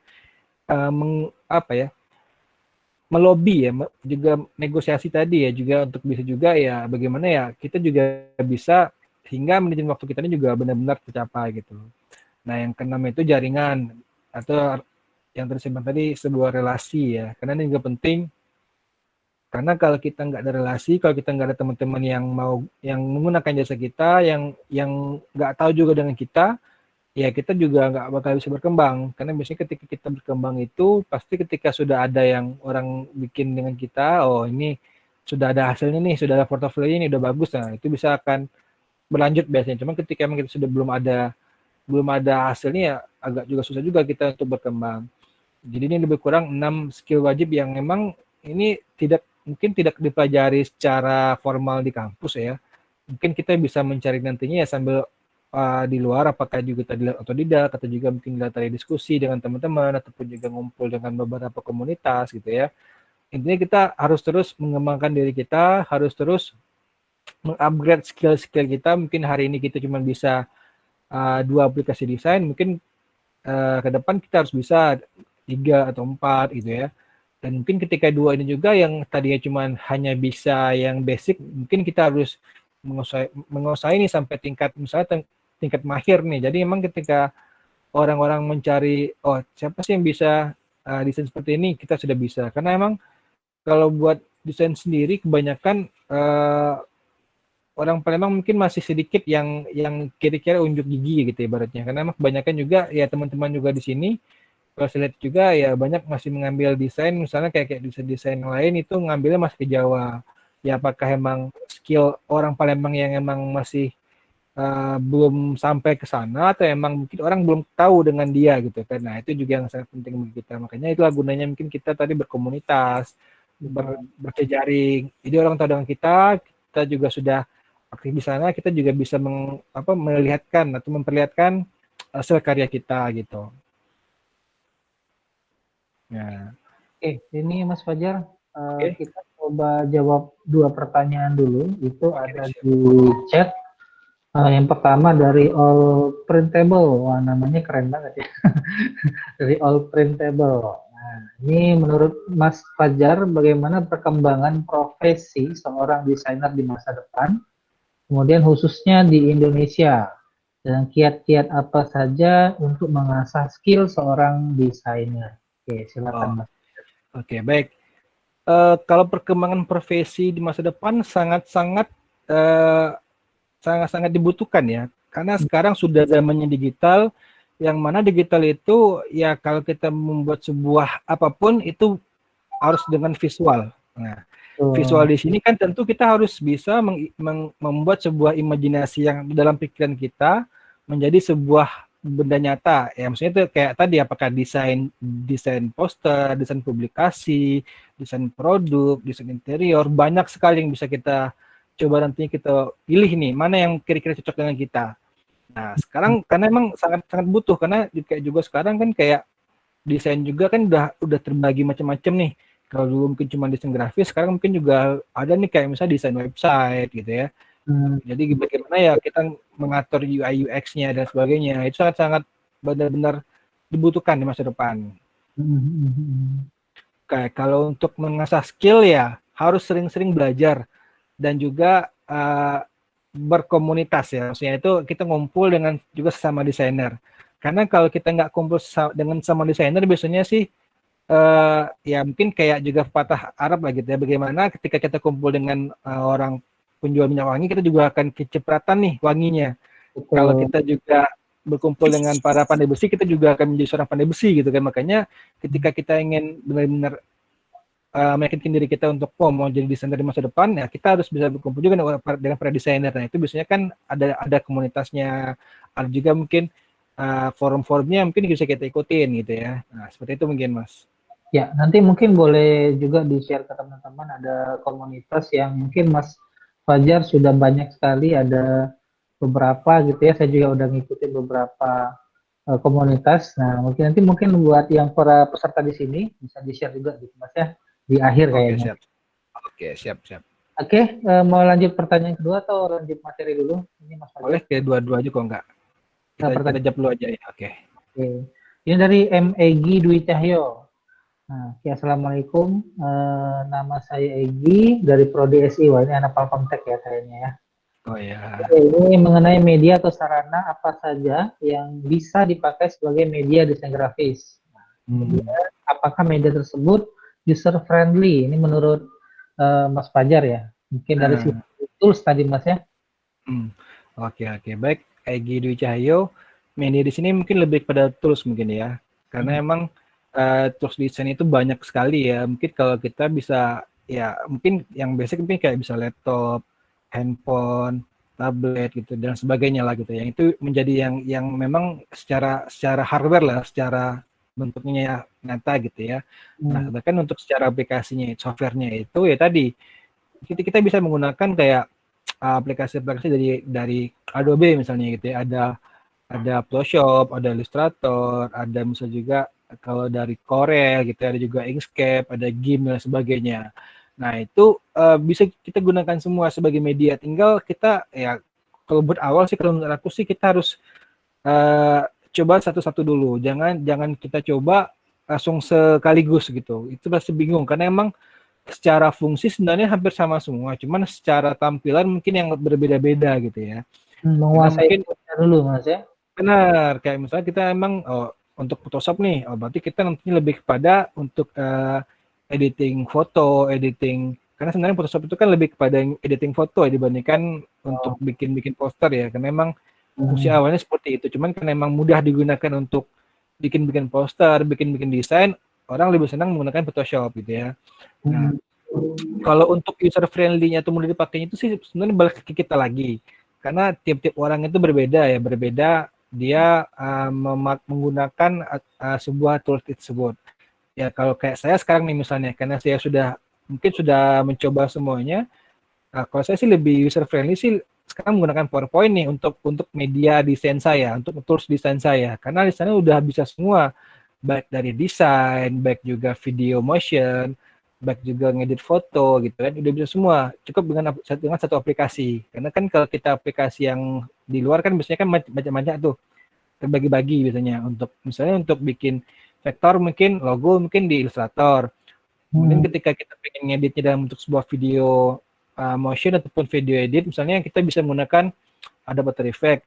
melobi ya, juga negosiasi tadi ya, juga untuk bisa juga ya bagaimana ya kita juga bisa hingga manajemen waktu kita ini juga benar-benar tercapai gitu. Nah, yang keenam itu jaringan atau yang tersebut tadi sebuah relasi ya, karena ini juga penting. Karena kalau kita nggak ada relasi, kalau kita nggak ada teman-teman yang menggunakan jasa kita, yang nggak tahu juga dengan kita, ya kita juga nggak bakal bisa berkembang. Karena biasanya ketika kita berkembang itu pasti ketika sudah ada yang orang bikin dengan kita, oh ini sudah ada hasilnya nih, sudah ada portofolio ini udah bagus, nah itu bisa akan berlanjut biasanya. Cuma ketika emang kita sudah belum ada hasilnya ya agak juga susah juga kita untuk berkembang. Jadi ini lebih kurang 6 skill wajib yang memang ini mungkin tidak dipelajari secara formal di kampus ya. Mungkin kita bisa mencari nantinya ya sambil di luar, apakah juga tadi otodidak atau juga mungkin dari diskusi dengan teman-teman ataupun juga ngumpul dengan beberapa komunitas gitu ya. Intinya kita harus terus mengembangkan diri kita, harus terus mengupgrade skill-skill kita. Mungkin hari ini kita cuma bisa 2 aplikasi desain, mungkin ke depan kita harus bisa 3 atau 4 gitu ya. Dan mungkin ketika 2 ini juga yang tadinya cuma hanya bisa yang basic, mungkin kita harus menguasai ini sampai tingkat mahir nih. Jadi memang ketika orang-orang mencari, oh siapa sih yang bisa desain seperti ini, kita sudah bisa. Karena emang kalau buat desain sendiri kebanyakan orang Palembang mungkin masih sedikit yang kira-kira unjuk gigi gitu ibaratnya. Karena emang kebanyakan juga ya teman-teman juga di sini, kalau saya lihat juga ya banyak masih mengambil desain, misalnya kayak desain lain itu ngambilnya masih ke Jawa. Ya apakah emang skill orang Palembang yang emang masih belum sampai ke sana, atau emang mungkin orang belum tahu dengan dia gitu kan. Nah, itu juga yang sangat penting bagi kita. Makanya itulah gunanya mungkin kita tadi berkomunitas, berjejaring. Jadi orang tahu dengan kita juga sudah aktif di sana, kita juga bisa melihatkan atau memperlihatkan hasil karya kita gitu. Nah. Ini Mas Fajar, Kita coba jawab 2 pertanyaan dulu. Itu ada di chat. Yang pertama dari All Printable. Wah, namanya keren banget ya. Dari All Printable. Nah, ini menurut Mas Fajar, bagaimana perkembangan profesi seorang desainer di masa depan? Kemudian khususnya di Indonesia. Dan kiat-kiat apa saja untuk mengasah skill seorang desainer? Oke, silakan Mas. Oke, baik. Kalau perkembangan profesi di masa depan sangat-sangat dibutuhkan ya, karena sekarang sudah zamannya digital, yang mana digital itu ya kalau kita membuat sebuah apapun itu harus dengan visual. Nah, visual di sini kan tentu kita harus bisa membuat sebuah imajinasi yang di dalam pikiran kita menjadi sebuah benda nyata. Ya maksudnya itu kayak tadi, apakah desain poster, desain publikasi, desain produk, desain interior, banyak sekali yang bisa kita coba nanti kita pilih nih mana yang kira-kira cocok dengan kita. Nah sekarang karena emang sangat butuh, karena kayak juga sekarang kan kayak desain juga kan udah terbagi macam-macam nih. Kalau dulu mungkin cuma desain grafis, sekarang mungkin juga ada nih kayak misalnya desain website gitu ya. Jadi bagaimana ya kita mengatur UI UX-nya dan sebagainya, itu sangat-sangat benar-benar dibutuhkan di masa depan. Kayak kalau untuk mengasah skill ya harus sering-sering belajar dan juga berkomunitas ya. Maksudnya itu kita ngumpul dengan juga sesama desainer. Karena kalau kita nggak kumpul dengan sama desainer biasanya sih ya mungkin kayak juga patah Arab lah gitu ya. Bagaimana ketika kita kumpul dengan orang penjual minyak wangi, kita juga akan kecipratan nih wanginya. Kalau kita juga berkumpul dengan para pandai besi, kita juga akan menjadi seorang pandai besi gitu kan. Makanya ketika kita ingin benar-benar meyakinkan diri kita untuk mau jadi desainer di masa depan, ya kita harus bisa berkumpul juga dengan para desainer. Nah itu biasanya kan ada komunitasnya, ada juga mungkin forum-forumnya mungkin bisa kita ikutin gitu ya. Nah seperti itu mungkin Mas. Ya nanti mungkin boleh juga di-share ke teman-teman, ada komunitas yang mungkin Mas Fajar sudah banyak sekali, ada beberapa gitu ya, saya juga udah ngikutin beberapa komunitas. Nah nanti mungkin buat yang para peserta di sini bisa di-share juga gitu Mas ya, di akhir kayaknya. Siap. Oke, mau lanjut pertanyaan kedua atau lanjut materi dulu? Ini Mas Fajar. Boleh kayak dua-dua aja kok enggak. Kita jawab dulu aja ya. Oke. Ini dari Egy Dwi Cahyo. Nah, assalamualaikum. Nama saya Egy dari Prodi SI. Wah, ini anak Palkomtek ya kayaknya ya. Oh ya. Ini mengenai media atau sarana apa saja yang bisa dipakai sebagai media desain grafis. Kemudian, apakah media tersebut user friendly? Ini menurut Mas Fajar ya. Mungkin dari tools tadi Mas ya. Oke. Baik, Egy Dwi Cahyo. Media di sini mungkin lebih pada tools mungkin ya. Karena emang tools desain itu banyak sekali ya. Mungkin kalau kita bisa ya mungkin yang basic mungkin kayak bisa laptop, handphone, tablet gitu dan sebagainya lah gitu. Yang itu menjadi yang memang secara hardware lah, secara bentuknya nyata gitu ya. Nah, bahkan untuk secara aplikasinya, softwarenya itu ya tadi kita bisa menggunakan kayak aplikasi-aplikasi dari Adobe misalnya gitu ya. Ada Photoshop, ada Illustrator, ada misalnya juga kalau dari Corel gitu, ada juga Inkscape, ada GIMP dan sebagainya. Nah itu bisa kita gunakan semua sebagai media. Tinggal kita ya kalau berawal sih kalau menurut aku sih kita harus coba satu-satu dulu. Jangan kita coba langsung sekaligus gitu. Itu pasti bingung karena emang secara fungsi sebenarnya hampir sama semua. Cuman secara tampilan mungkin yang berbeda-beda gitu ya. Menguasai dulu Mas ya. Benar, kayak misalnya kita emang untuk Photoshop nih, berarti kita nantinya lebih kepada untuk editing foto, karena sebenarnya Photoshop itu kan lebih kepada editing foto ya dibandingkan untuk bikin poster ya, karena memang fungsi awalnya seperti itu, cuman karena memang mudah digunakan untuk bikin poster, bikin desain, orang lebih senang menggunakan Photoshop gitu ya. Nah, kalau untuk user friendly-nya atau mudah dipakainya itu sih sebenarnya balik ke kita lagi, karena tiap-tiap orang itu berbeda, dia menggunakan sebuah tools tersebut. Ya kalau kayak saya sekarang nih misalnya, karena saya sudah mencoba semuanya, kalau saya sih lebih user friendly sih sekarang menggunakan PowerPoint nih untuk media desain saya, untuk tools desain saya, karena di sana udah bisa semua, baik dari desain, baik juga video motion, baik juga ngedit foto gitu kan, udah bisa semua, cukup dengan satu aplikasi. Karena kan kalau kita aplikasi yang di luar kan biasanya kan banyak-banyak tuh, terbagi-bagi biasanya, untuk misalnya untuk bikin vektor mungkin, logo mungkin di Illustrator. Kemudian ketika kita pengen ngeditnya dalam bentuk sebuah video motion ataupun video edit, misalnya kita bisa menggunakan Adobe After Effects.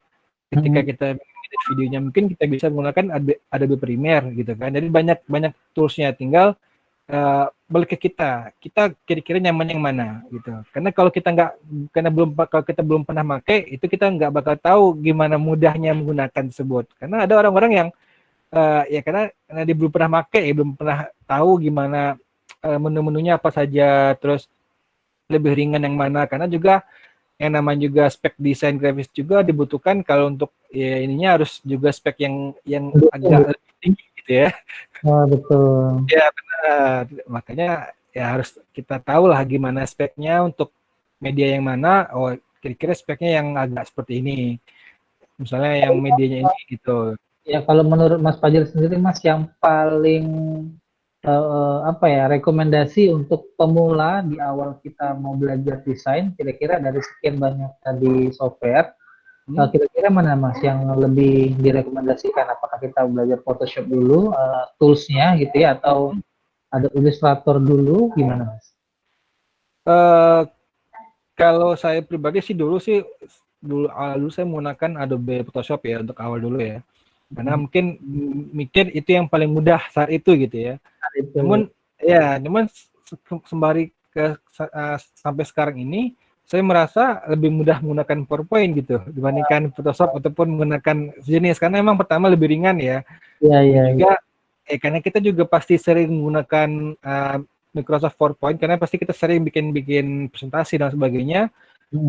Ketika kita edit videonya mungkin kita bisa menggunakan Adobe Premiere gitu kan. Jadi banyak toolsnya, tinggal balik ke kita kira-kira nyaman yang mana gitu. Karena kalau kita belum pernah pakai, itu kita nggak bakal tahu gimana mudahnya menggunakan tersebut. Karena ada orang-orang yang ya karena dia belum pernah pakai, belum pernah tahu gimana menu-menunya apa saja, terus lebih ringan yang mana. Karena juga yang namanya juga spek desain grafis juga dibutuhkan, kalau untuk ya ininya harus juga spek yang agak lebih tinggi gitu ya. Betul. Ya benar, makanya ya harus kita tahu lah gimana speknya untuk media yang mana. Oh, kira-kira speknya yang agak seperti ini, misalnya yang medianya ini gitu. Ya kalau menurut Mas Fajil sendiri Mas, yang paling rekomendasi untuk pemula di awal kita mau belajar desain, kira-kira dari sekian banyak tadi software, kira-kira mana Mas yang lebih direkomendasikan? Apakah kita belajar Photoshop dulu, tools-nya gitu ya, atau ada Illustrator dulu, gimana Mas? Kalau saya pribadi sih dulu saya menggunakan Adobe Photoshop ya untuk awal dulu ya. Karena mungkin mikir itu yang paling mudah saat itu gitu ya. Namun sembari sampai sekarang ini saya merasa lebih mudah menggunakan PowerPoint gitu dibandingkan Photoshop ataupun menggunakan sejenis, karena memang pertama lebih ringan ya. Iya. Juga karena kita juga pasti sering menggunakan Microsoft PowerPoint, karena pasti kita sering bikin presentasi dan sebagainya.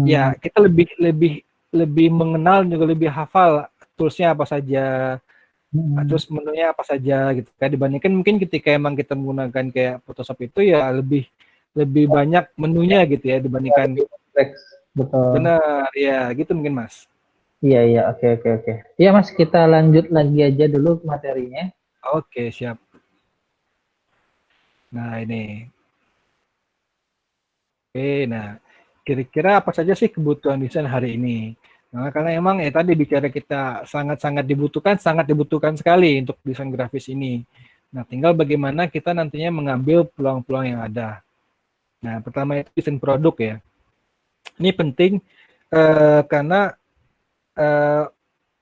Ya kita lebih mengenal, juga lebih hafal toolsnya apa saja, terus menunya apa saja gitu kan, dibandingkan mungkin ketika emang kita menggunakan kayak Photoshop itu ya lebih banyak menunya gitu ya dibandingkan. Betul. Benar ya, gitu mungkin Mas. Iya, oke. Iya Mas, kita lanjut lagi aja dulu materinya. Oke, siap. Nah ini, nah kira-kira apa saja sih kebutuhan desain hari ini? Nah, karena emang tadi bicara kita sangat dibutuhkan sekali untuk desain grafis ini. Nah, tinggal bagaimana kita nantinya mengambil peluang-peluang yang ada. Nah, pertama itu desain produk ya. Ini penting karena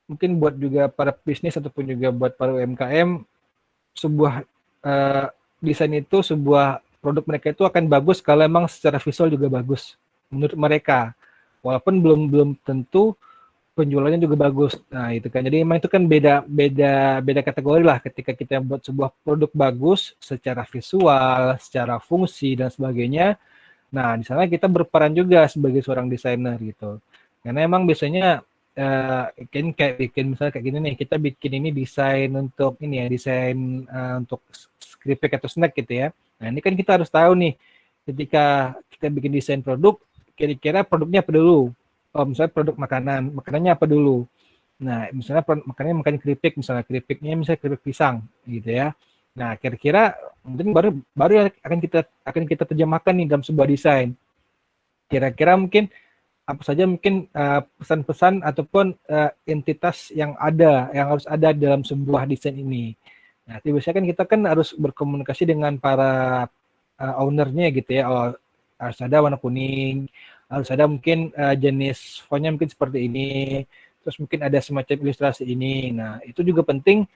mungkin buat juga para bisnis ataupun juga buat para UMKM, sebuah desain itu, sebuah produk mereka itu akan bagus kalau emang secara visual juga bagus menurut mereka. Walaupun belum tentu penjualannya juga bagus. Nah, itu kan. Jadi memang itu kan beda kategori lah ketika kita buat sebuah produk bagus secara visual, secara fungsi dan sebagainya. Nah, di sana kita berperan juga sebagai seorang desainer gitu. Karena emang biasanya kayak bikin misalnya kayak gini nih, kita bikin ini desain untuk ini ya, desain untuk script atau snack gitu ya. Nah, ini kan kita harus tahu nih, ketika kita bikin desain produk, kira-kira produknya apa dulu? Oh, misalnya produk makanannya apa dulu? Nah, misalnya makanannya makan keripik, misalnya keripiknya misalnya keripik pisang gitu ya. Nah, kira-kira mungkin baru akan kita terjemahkan nih dalam sebuah desain. Kira-kira mungkin apa saja mungkin pesan-pesan ataupun entitas yang harus ada dalam sebuah desain ini. Nah, biasanya kan kita harus berkomunikasi dengan para ownernya gitu ya. Oh, harus ada warna kuning, harus ada mungkin jenis fontnya mungkin seperti ini, terus mungkin ada semacam ilustrasi ini. Nah, itu juga penting,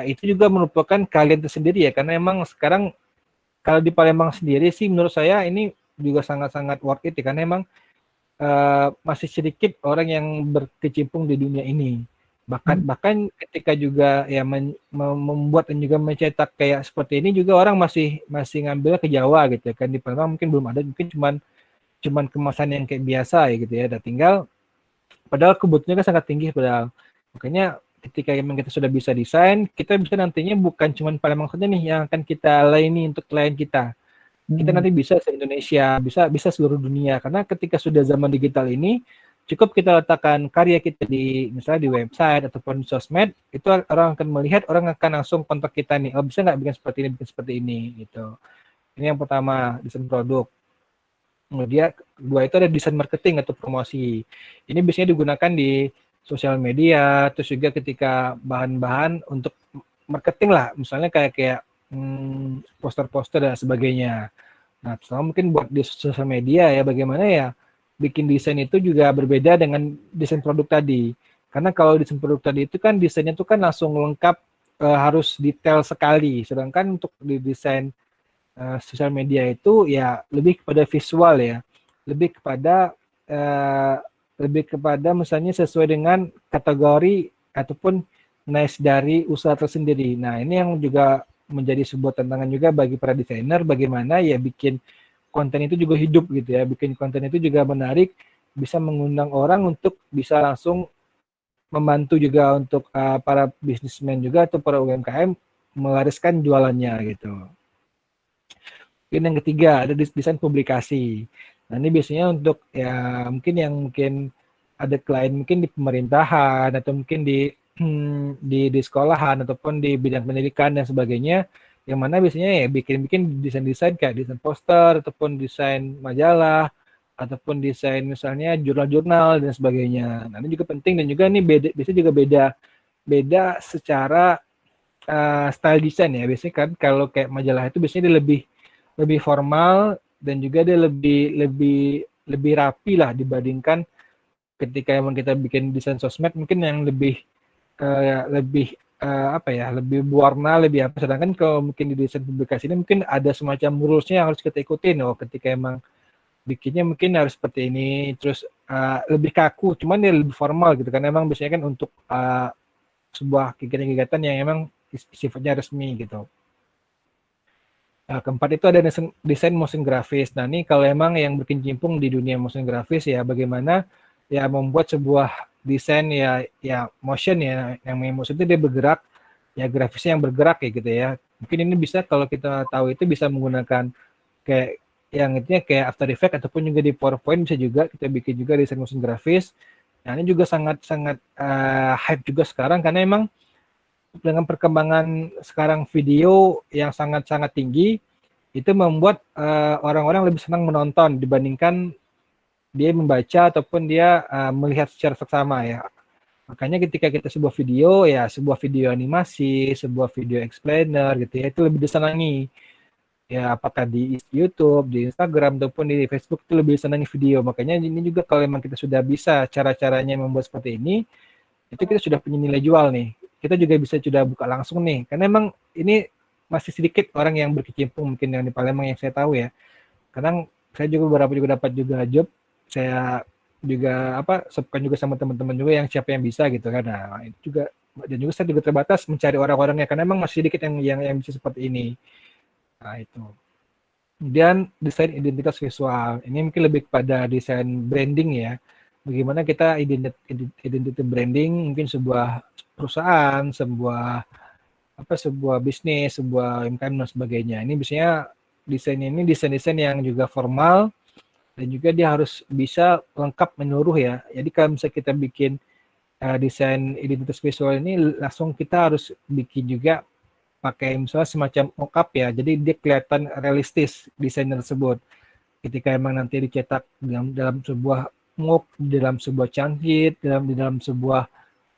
itu juga merupakan kalian tersendiri ya, karena emang sekarang kalau di Palembang sendiri sih menurut saya ini juga sangat-sangat worth it ya, karena emang masih sedikit orang yang berkecimpung di dunia ini. Bahkan ketika juga ya membuat dan juga mencetak kayak seperti ini juga orang masih ngambil ke Jawa gitu ya kan. Di Palembang mungkin belum ada, mungkin cuman kemasan yang kayak biasa ya gitu ya. Dan tinggal padahal kebutuhannya kan sangat tinggi padahal. Makanya ketika memang kita sudah bisa desain, kita bisa nantinya bukan cuman Palembang saja nih yang akan kita layani untuk klien kita. Kita nanti bisa se-Indonesia, bisa seluruh dunia. Karena ketika sudah zaman digital ini, cukup kita letakkan karya kita misalnya di website ataupun di sosmed, itu orang akan melihat, orang akan langsung kontak kita nih, oh bisa nggak bikin seperti ini gitu. Ini yang pertama, desain produk. Kemudian kedua itu ada desain marketing atau promosi. Ini biasanya digunakan di sosial media, terus juga ketika bahan-bahan untuk marketing lah, misalnya kayak poster-poster dan sebagainya. Nah, pertama mungkin buat di sosial media ya, bagaimana ya bikin desain itu juga berbeda dengan desain produk tadi. Karena kalau desain produk tadi itu kan desainnya itu kan langsung lengkap, harus detail sekali. Sedangkan untuk di desain sosial media itu ya lebih kepada visual ya, lebih kepada misalnya sesuai dengan kategori ataupun niche dari usaha tersendiri. Nah, ini yang juga menjadi sebuah tantangan juga bagi para desainer, bagaimana ya bikin konten itu juga hidup gitu ya, bikin konten itu juga menarik, bisa mengundang orang untuk bisa langsung membantu juga untuk para bisnismen juga atau para UMKM melariskan jualannya gitu. Mungkin yang ketiga ada desain publikasi. Nah, ini biasanya untuk ya mungkin ada klien mungkin di pemerintahan atau mungkin di sekolahan ataupun di bidang pendidikan dan sebagainya, yang mana biasanya ya bikin desain-desain kayak desain poster ataupun desain majalah ataupun desain misalnya jurnal-jurnal dan sebagainya. Nah, ini juga penting dan juga ini biasanya juga beda secara style desain ya. Biasanya kan kalau kayak majalah itu biasanya dia lebih formal dan juga dia lebih rapi lah dibandingkan ketika emang kita bikin desain sosmed mungkin yang lebih lebih berwarna, lebih apa. Sedangkan kalau mungkin di desain publikasi ini mungkin ada semacam rules-nya yang harus kita ikutin. Ketika emang bikinnya mungkin harus seperti ini, terus lebih kaku, cuman dia lebih formal gitu kan. Emang biasanya kan untuk sebuah kegiatan-kegiatan yang emang sifatnya resmi gitu. Keempat itu ada desain motion grafis. Nah, ini kalau emang yang berkecimpung di dunia motion grafis ya bagaimana ya membuat sebuah desain ya motion ya, yang motion itu dia bergerak, ya grafisnya yang bergerak ya gitu ya. Mungkin ini bisa kalau kita tahu itu bisa menggunakan kayak yang intinya kayak After Effects ataupun juga di PowerPoint bisa juga kita bikin juga desain motion grafis. Nah, ini juga sangat hype juga sekarang karena emang dengan perkembangan sekarang video yang sangat tinggi, itu membuat orang-orang lebih senang menonton dibandingkan dia membaca ataupun dia melihat secara seksama ya. Makanya ketika kita sebuah video animasi, sebuah video explainer gitu ya, itu lebih disenangi. Ya, apakah di YouTube, di Instagram, ataupun di Facebook itu lebih disenangi video. Makanya ini juga kalau memang kita sudah bisa cara-caranya membuat seperti ini, itu kita sudah punya nilai jual nih. Kita juga bisa sudah buka langsung nih. Karena emang ini masih sedikit orang yang berkecimpung mungkin yang di Palembang yang saya tahu ya. Kadang saya juga beberapa juga dapat juga job. Saya juga sebutkan juga sama teman-teman juga yang siapa yang bisa gitu kan. Nah, itu juga dan juga saya juga terbatas mencari orang-orangnya karena emang masih sedikit yang bisa seperti ini. Nah, itu. Kemudian desain identitas visual. Ini mungkin lebih kepada desain branding ya. Bagaimana kita identity branding mungkin sebuah perusahaan, sebuah bisnis, sebuah UMKM dan sebagainya. Ini biasanya desain yang juga formal dan juga dia harus bisa lengkap menyeluruh ya. Jadi kalau misalnya kita bikin desain identitas visual ini langsung kita harus bikin juga pakai misalnya semacam mockup ya. Jadi dia kelihatan realistis desain tersebut. Ketika emang nanti dicetak dalam sebuah MOOC, dalam sebuah canhit, di dalam sebuah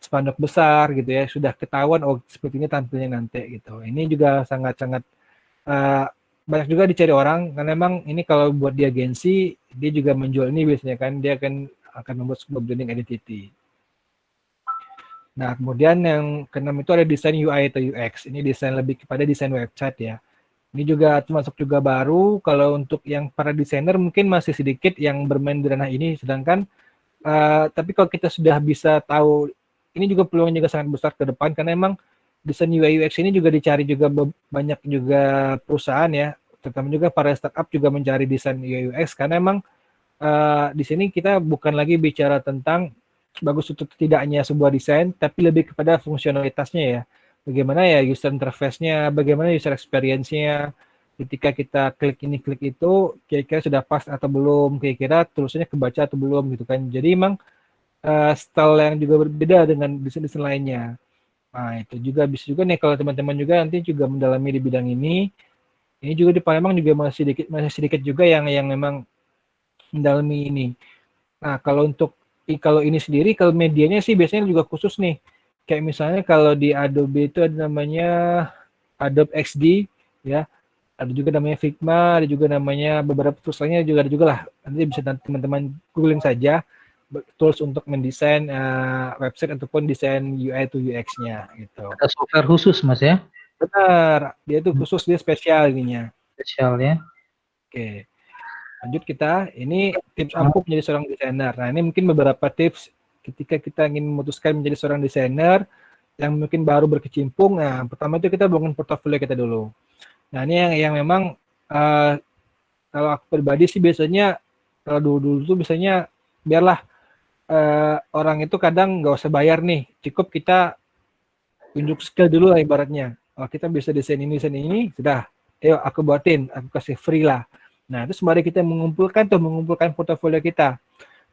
spanduk besar gitu ya, sudah ketahuan sepertinya tampilnya nanti gitu. Ini juga sangat-sangat banyak juga dicari orang karena memang ini kalau buat di agensi dia juga menjual ini biasanya kan dia akan membuat sebuah branding identity. Nah, kemudian yang keenam itu ada desain UI atau UX. Ini desain lebih kepada desain website ya. Ini juga termasuk juga baru. Kalau untuk yang para desainer mungkin masih sedikit yang bermain di ranah ini. Sedangkan, tapi kalau kita sudah bisa tahu, ini juga peluang juga sangat besar ke depan. Karena emang desain UI UX ini juga dicari juga banyak juga perusahaan ya. Terutama juga para startup juga mencari desain UI UX. Karena emang di sini kita bukan lagi bicara tentang bagus atau tidaknya sebuah desain, tapi lebih kepada fungsionalitasnya ya. Bagaimana ya user interface-nya, bagaimana user experience-nya, ketika kita klik ini, klik itu, kira-kira sudah pas atau belum, kira-kira tulisannya kebaca atau belum gitu kan. Jadi emang style yang juga berbeda dengan desain-desain lainnya. Nah, itu juga bisa juga nih kalau teman-teman juga nanti juga mendalami di bidang ini, Ini juga di Palembang juga masih sedikit juga yang memang mendalami ini. Nah, kalau ini sendiri, kalau medianya sih biasanya juga khusus nih. Kayak misalnya kalau di Adobe itu ada namanya Adobe XD, ya. Ada juga namanya Figma, ada juga namanya beberapa tools lainnya juga ada juga lah. Nanti bisa teman-teman googling saja tools untuk mendesain website ataupun desain UI to UX-nya gitu. Ada software khusus Mas ya? Benar, dia itu khusus, dia spesial ininya. Spesial ya. Oke. Lanjut kita, ini tips ampuh menjadi seorang desainer. Nah, ini mungkin beberapa tips ketika kita ingin memutuskan menjadi seorang desainer yang mungkin baru berkecimpung. Nah, pertama itu kita bangun portofolio kita dulu. Nah, ini yang memang kalau aku pribadi sih biasanya, kalau dulu tuh biasanya biarlah orang itu kadang nggak usah bayar nih, cukup kita tunjuk skill dulu lah ibaratnya. Oh, kita bisa desain ini, sudah, ayo aku buatin, aku kasih free lah. Nah, itu sembari kita mengumpulkan portofolio kita,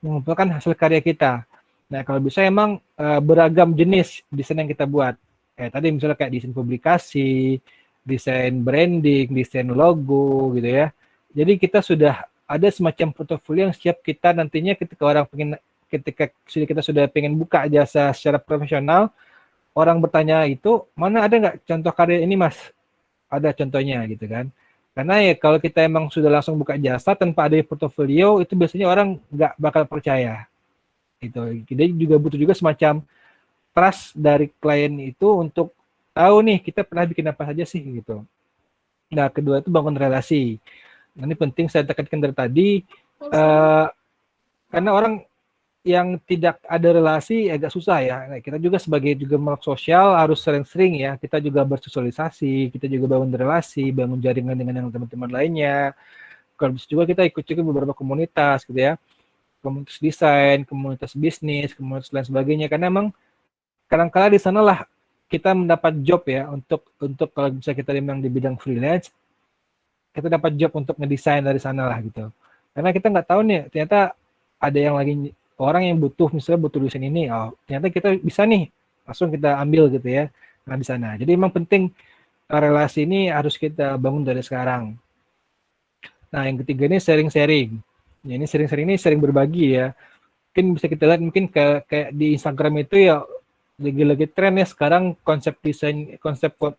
mengumpulkan hasil karya kita. Nah, kalau bisa emang beragam jenis desain yang kita buat. Kayak tadi misalnya kayak desain publikasi, desain branding, desain logo gitu ya. Jadi kita sudah ada semacam portofolio yang siap kita nantinya ketika kita sudah pengen buka jasa secara profesional, orang bertanya itu, mana ada nggak contoh karya ini Mas? Ada contohnya gitu kan. Karena ya kalau kita emang sudah langsung buka jasa tanpa ada portofolio, itu biasanya orang nggak bakal percaya. Gitu. Jadi juga butuh juga semacam trust dari klien itu untuk tahu nih kita pernah bikin apa saja sih gitu. Nah, kedua itu bangun relasi. Nah, ini penting saya tekankan dari tadi, karena orang yang tidak ada relasi agak susah ya. Nah, kita juga sebagai makhluk sosial harus sering-sering ya. Kita juga bersosialisasi, kita juga bangun relasi, bangun jaringan dengan yang teman-teman lainnya. Kalau bisa juga kita ikut juga beberapa komunitas gitu ya. Komunitas desain, komunitas bisnis, komunitas lain sebagainya. Karena emang kadang-kala di sanalah kita mendapat job ya untuk kalau bisa kita memang di bidang freelance, kita dapat job untuk ngedesain dari sana lah gitu. Karena kita nggak tahu nih, ternyata ada yang lagi orang yang misalnya butuh desain ini, oh ternyata kita bisa nih, langsung kita ambil gitu ya, nah di sana. Jadi memang penting relasi ini harus kita bangun dari sekarang. Nah yang ketiga ini sharing-sharing. Ya, ini sharing-sharing ini sering berbagi ya. Mungkin bisa kita lihat mungkin kayak di Instagram itu ya lagi tren ya sekarang konsep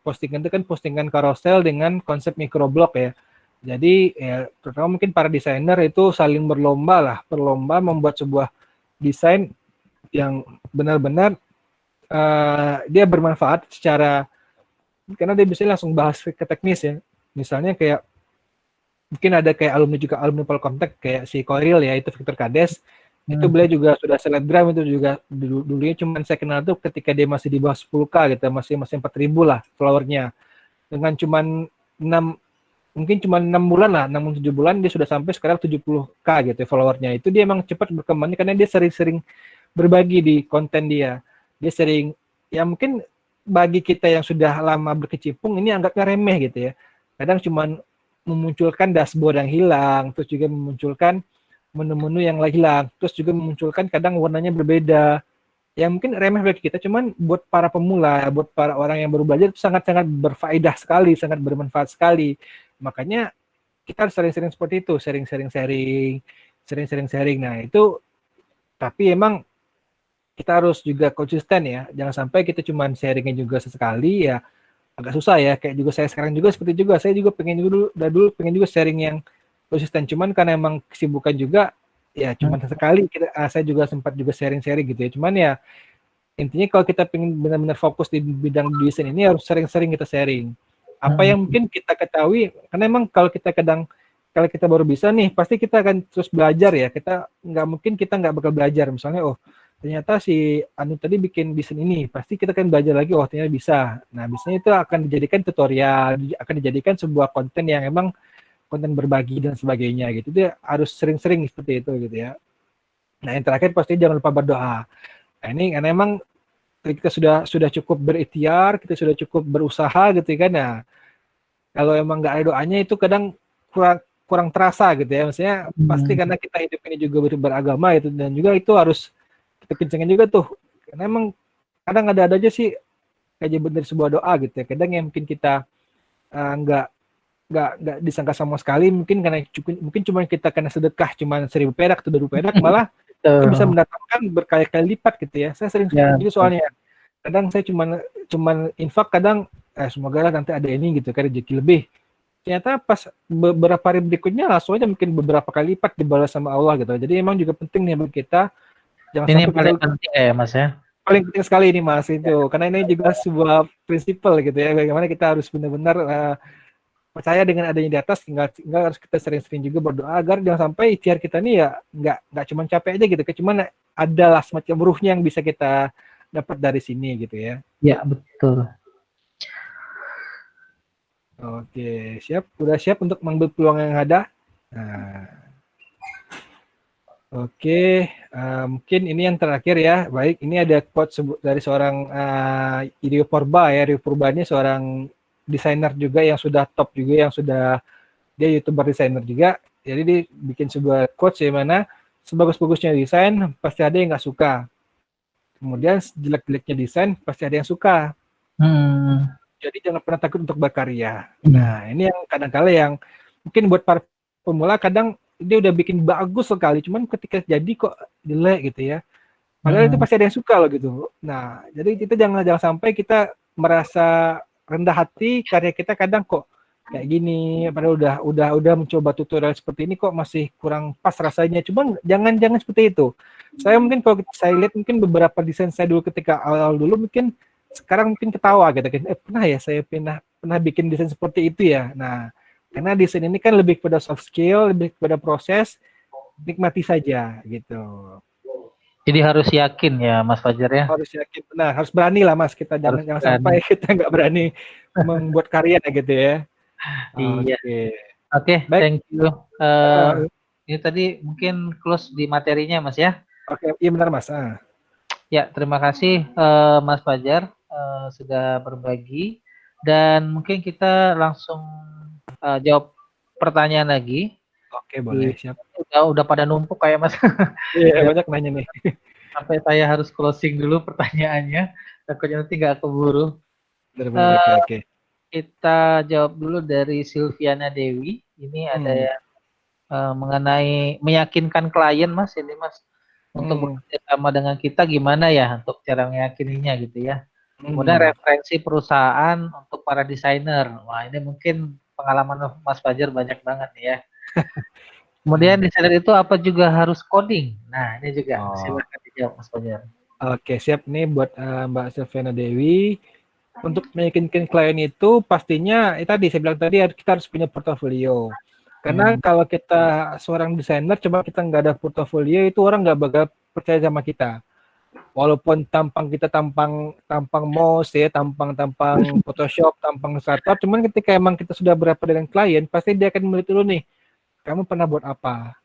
postingan itu kan postingan carousel dengan konsep microblog ya. Jadi ya terutama mungkin para desainer itu saling berlomba membuat sebuah desain yang benar-benar dia bermanfaat karena dia bisa langsung bahas ke teknis ya. Misalnya kayak mungkin ada kayak alumni Polkomtek kayak si Koiril ya, itu Victor Kades. Itu beliau juga sudah selebgram, itu juga dulunya cuman saya kenal tuh ketika dia masih di bawah 10k gitu, masih 4.000 lah followernya. Dengan cuman 6 bulan lah, 6-7 bulan dia sudah sampai sekarang 70k gitu ya, followernya. Itu dia emang cepat berkembangnya karena dia sering-sering berbagi di konten dia. Dia sering, ya mungkin bagi kita yang sudah lama berkecimpung ini anggapnya remeh gitu ya. Kadang cuman memunculkan dashboard yang hilang, terus juga memunculkan menu-menu yang hilang, terus juga memunculkan kadang warnanya berbeda. Yang mungkin remeh bagi kita, cuman buat para pemula, buat para orang yang baru belajar itu sangat-sangat berfaedah sekali, sangat bermanfaat sekali. Makanya kita harus sering-sering seperti itu, sering-sering sharing. Nah itu, tapi emang kita harus juga konsisten ya, jangan sampai kita cuma sharingnya juga sesekali ya, agak susah ya. Kayak juga saya sekarang juga seperti juga, saya juga pengen dulu pengen juga sharing yang konsisten, cuman karena emang kesibukan juga ya cuman sekali saya juga sempat juga sharing-sharing gitu ya. Cuman ya intinya kalau kita pengen benar-benar fokus di bidang desain ini harus sering-sering kita sharing apa yang mungkin kita ketahui, karena emang kalau kita baru bisa nih pasti kita akan terus belajar ya. Kita nggak bakal belajar misalnya ternyata si Anu tadi bikin desain ini, pasti kita akan belajar lagi, ternyata bisa. Nah biasanya itu akan dijadikan tutorial, akan dijadikan sebuah konten yang emang konten berbagi dan sebagainya gitu. Dia harus sering-sering seperti itu gitu ya. Nah yang terakhir pasti jangan lupa berdoa. Nah ini karena emang kita sudah cukup berikhtiar, kita sudah cukup berusaha gitu kan. Nah kalau emang nggak ada doanya itu kadang kurang terasa gitu ya. Maksudnya pasti karena kita hidup ini juga beragama gitu, dan juga itu harus kita kencengin juga tuh. Karena emang kadang ada aja sih kayak dari sebuah doa gitu ya. Kadang yang mungkin kita nggak nggak disangka sama sekali, mungkin karena mungkin cuma kita kena sedekah cuma 1.000 perak atau 2.000 perak, malah itu bisa mendatangkan berkali-kali lipat gitu ya. Saya sering gitu soalnya. Kadang saya cuman infak, kadang semoga lah nanti ada ini gitu kan, rezeki lebih. Ternyata pas beberapa hari berikutnya langsung aja mungkin beberapa kali lipat dibalas sama Allah gitu. Jadi emang juga penting nih bagi kita, jangan Ini sampai paling penting ya Mas ya. paling penting sekali ini Mas itu, karena ini juga sebuah prinsipal gitu ya, bagaimana kita harus benar-benar percaya dengan adanya di atas, tinggal harus kita sering-sering juga berdoa agar jangan sampai ikhtiar kita nih ya nggak cuma capek aja gitu, cuman adalah semacam ruhnya yang bisa kita dapat dari sini gitu ya. Ya betul. Oke, siap, udah siap untuk mengambil peluang yang ada. Nah, oke, mungkin ini yang terakhir ya. Baik, ini ada quote dari seorang Rio Purba ya. Rio Purba ini seorang desainer juga yang sudah top juga, yang sudah dia YouTuber desainer juga. Jadi dia bikin sebuah quotes yang mana sebagus-bagusnya desain pasti ada yang nggak suka. Kemudian jelek-jeleknya desain pasti ada yang suka. Jadi jangan pernah takut untuk berkarya. Nah, ini yang kadang-kala yang mungkin buat para pemula kadang dia udah bikin bagus sekali, cuman ketika jadi kok jelek gitu ya. Padahal itu pasti ada yang suka loh gitu. Nah, jadi kita jangan sampai kita merasa rendah hati karya kita kadang kok kayak gini, padahal udah mencoba tutorial seperti ini kok masih kurang pas rasanya. Cuman jangan seperti itu. Saya mungkin kalau saya lihat mungkin beberapa desain saya dulu ketika awal dulu mungkin sekarang mungkin ketawa gitu kan. Pernah ya saya pernah bikin desain seperti itu ya. Nah, karena desain ini kan lebih kepada soft skill, lebih kepada proses, nikmati saja gitu. Jadi harus yakin ya Mas Fajar ya. Harus yakin, benar, harus berani lah Mas, kita jangan sampai kita nggak berani membuat karya gitu ya. Iya. Oke, thank you. Ini tadi mungkin close di materinya Mas ya. Oke, iya benar Mas. Ya, terima kasih Mas Fajar sudah berbagi, dan mungkin kita langsung jawab pertanyaan lagi. Oke, boleh, siap. Udah pada numpuk kayak Mas. Iya, banyak nanya nih. Sampai saya harus closing dulu pertanyaannya, takutnya nanti nggak keburu. Oke. Kita jawab dulu dari Silviana Dewi. Ini ada yang mengenai meyakinkan klien Mas, ini Mas, untuk bekerja sama dengan kita gimana ya untuk cara meyakininya gitu ya. Kemudian referensi perusahaan untuk para desainer. Wah, ini mungkin pengalaman Mas Fajar banyak banget nih ya. Kemudian desainer itu apa juga harus coding? Nah, ini juga silakan dijawab Mas Fajar. Oke, siap nih buat Mbak Silviana Dewi. Untuk meyakinkan klien itu pastinya tadi saya bilang tadi kita harus punya portofolio. Karena kalau kita seorang desainer coba kita nggak ada portofolio, itu orang nggak bakal percaya sama kita. Walaupun tampang kita tampang mouse ya, tampang Photoshop, tampang startup, cuman ketika emang kita sudah berapa dengan klien, pasti dia akan melihat dulu nih, kamu pernah buat apa,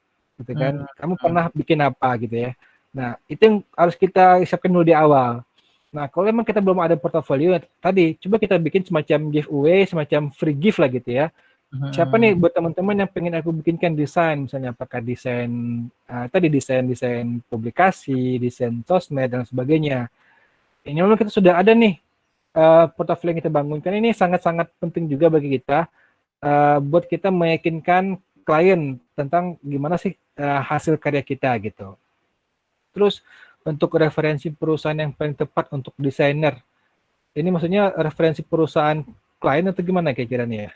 gitu kan? Kamu pernah bikin apa gitu ya? Nah, itu yang harus kita siapkan dulu di awal. Nah, kalau emang kita belum ada portofolio tadi, coba kita bikin semacam giveaway, semacam free gift lah gitu ya. Siapa nih buat teman-teman yang pengen aku bikinkan desain, misalnya apakah desain desain publikasi, desain sosmed dan sebagainya. Ini memang kita sudah ada nih portofolio yang kita bangunkan. Ini sangat-sangat penting juga bagi kita buat kita meyakinkan klien tentang gimana sih hasil karya kita gitu. Terus untuk referensi perusahaan yang paling tepat untuk desainer, ini maksudnya referensi perusahaan klien atau gimana kira-kira nih ya?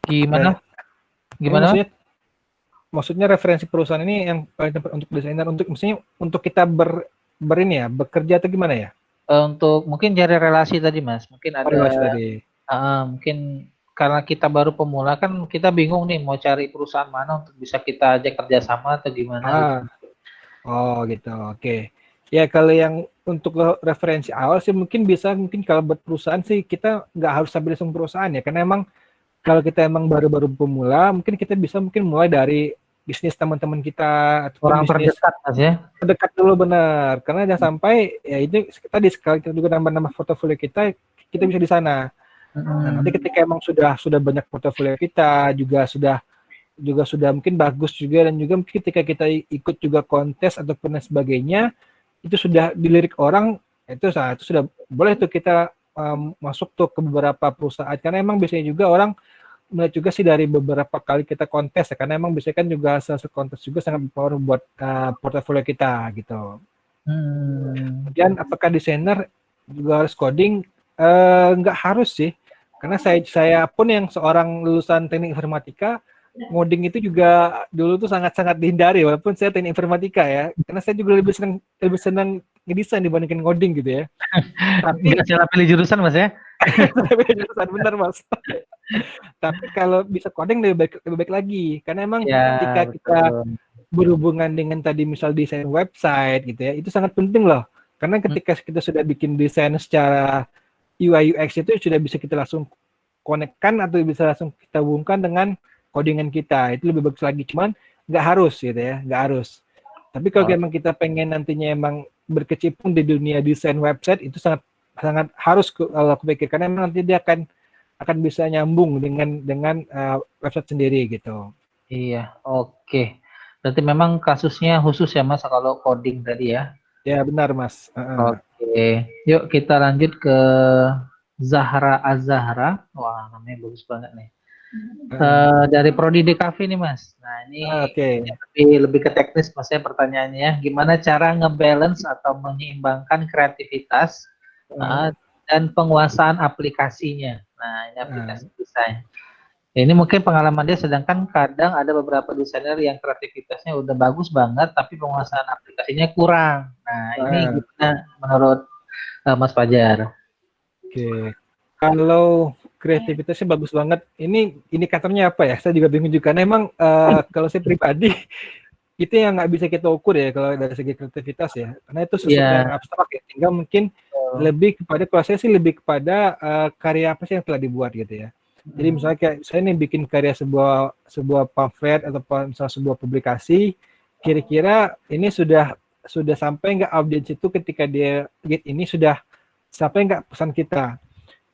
Gimana? Maksudnya referensi perusahaan ini yang paling tepat untuk desainer, untuk kita bekerja atau gimana ya? Untuk mungkin cari relasi tadi Mas, mungkin ada relasi tadi. Mungkin karena kita baru pemula kan kita bingung nih mau cari perusahaan mana untuk bisa kita ajak kerjasama atau gimana gitu. Oh gitu, oke. Ya kalau yang untuk referensi awal sih mungkin kalau buat perusahaan sih kita nggak harus sambil langsung perusahaan ya, karena emang kalau kita emang baru-baru pemula mungkin kita bisa mulai dari bisnis teman-teman kita atau orang terdekat Mas ya. Terdekat dulu benar, karena jangan sampai ya itu tadi sekali kita juga nambah portofolio kita bisa di sana. Nah, nanti ketika emang sudah banyak portofolio kita juga sudah mungkin bagus juga, dan juga mungkin ketika kita ikut juga kontes ataupun sebagainya itu sudah dilirik orang, itu sudah boleh tuh kita masuk tuh ke beberapa perusahaan, karena emang biasanya juga orang melihat juga sih dari beberapa kali kita kontes ya, karena emang biasanya kan juga hasil kontes juga sangat berpengaruh buat portofolio kita gitu. Kemudian apakah desainer juga harus coding? Nggak harus sih, karena saya pun yang seorang lulusan teknik informatika, ngoding itu juga dulu tuh sangat-sangat dihindari, walaupun saya teknik informatika ya, karena saya juga lebih senang ngedesain dibandingkan ngoding gitu ya. Tapi Nggak salah pilih jurusan Mas ya. jurusan benar Mas. Tapi kalau bisa coding lebih baik lagi, karena emang Ya, ketika kita betul. berhubungan dengan tadi misal desain website gitu ya, itu sangat penting loh. Karena ketika kita sudah bikin desain secara UI UX itu sudah bisa kita langsung konekkan atau bisa langsung kita hubungkan dengan codingan kita. Itu lebih bagus lagi, cuman nggak harus gitu ya, nggak harus. Tapi kalau emang kita pengen nantinya emang berkecimpung di dunia desain website, itu sangat harus kalau aku pikir, karena emang nanti dia akan bisa nyambung dengan website sendiri gitu. Iya, oke. Berarti memang kasusnya khusus ya Mas kalau coding tadi ya. Ya benar Mas. Oke, yuk kita lanjut ke Zahra Azahra. Wah, namanya bagus banget nih. Dari Prodi DKV nih Mas. Nah ini lebih ke teknis Mas ya pertanyaannya. Gimana cara ngebalance atau menyeimbangkan kreativitas dan penguasaan aplikasinya. Nah ini aplikasi desain. Ini mungkin pengalaman dia, sedangkan kadang ada beberapa desainer yang kreativitasnya udah bagus banget, tapi penguasaan aplikasinya kurang. Nah ini gimana menurut Mas Fajar? Oke, kalau kreativitasnya bagus banget, ini indikatornya apa ya? Saya juga bingung juga. Karena emang kalau saya pribadi itu yang nggak bisa kita ukur ya kalau dari segi kreativitas ya, karena itu sesuatu yang abstrak ya. Tinggal mungkin lebih kepada, kalau saya sih lebih kepada karya apa sih yang telah dibuat gitu ya. Jadi misalnya kayak saya nih bikin karya sebuah pamflet atau misalnya sebuah publikasi, kira-kira ini sudah sampai nggak audiens itu ketika dia lihat ini, sudah sampai nggak pesan kita.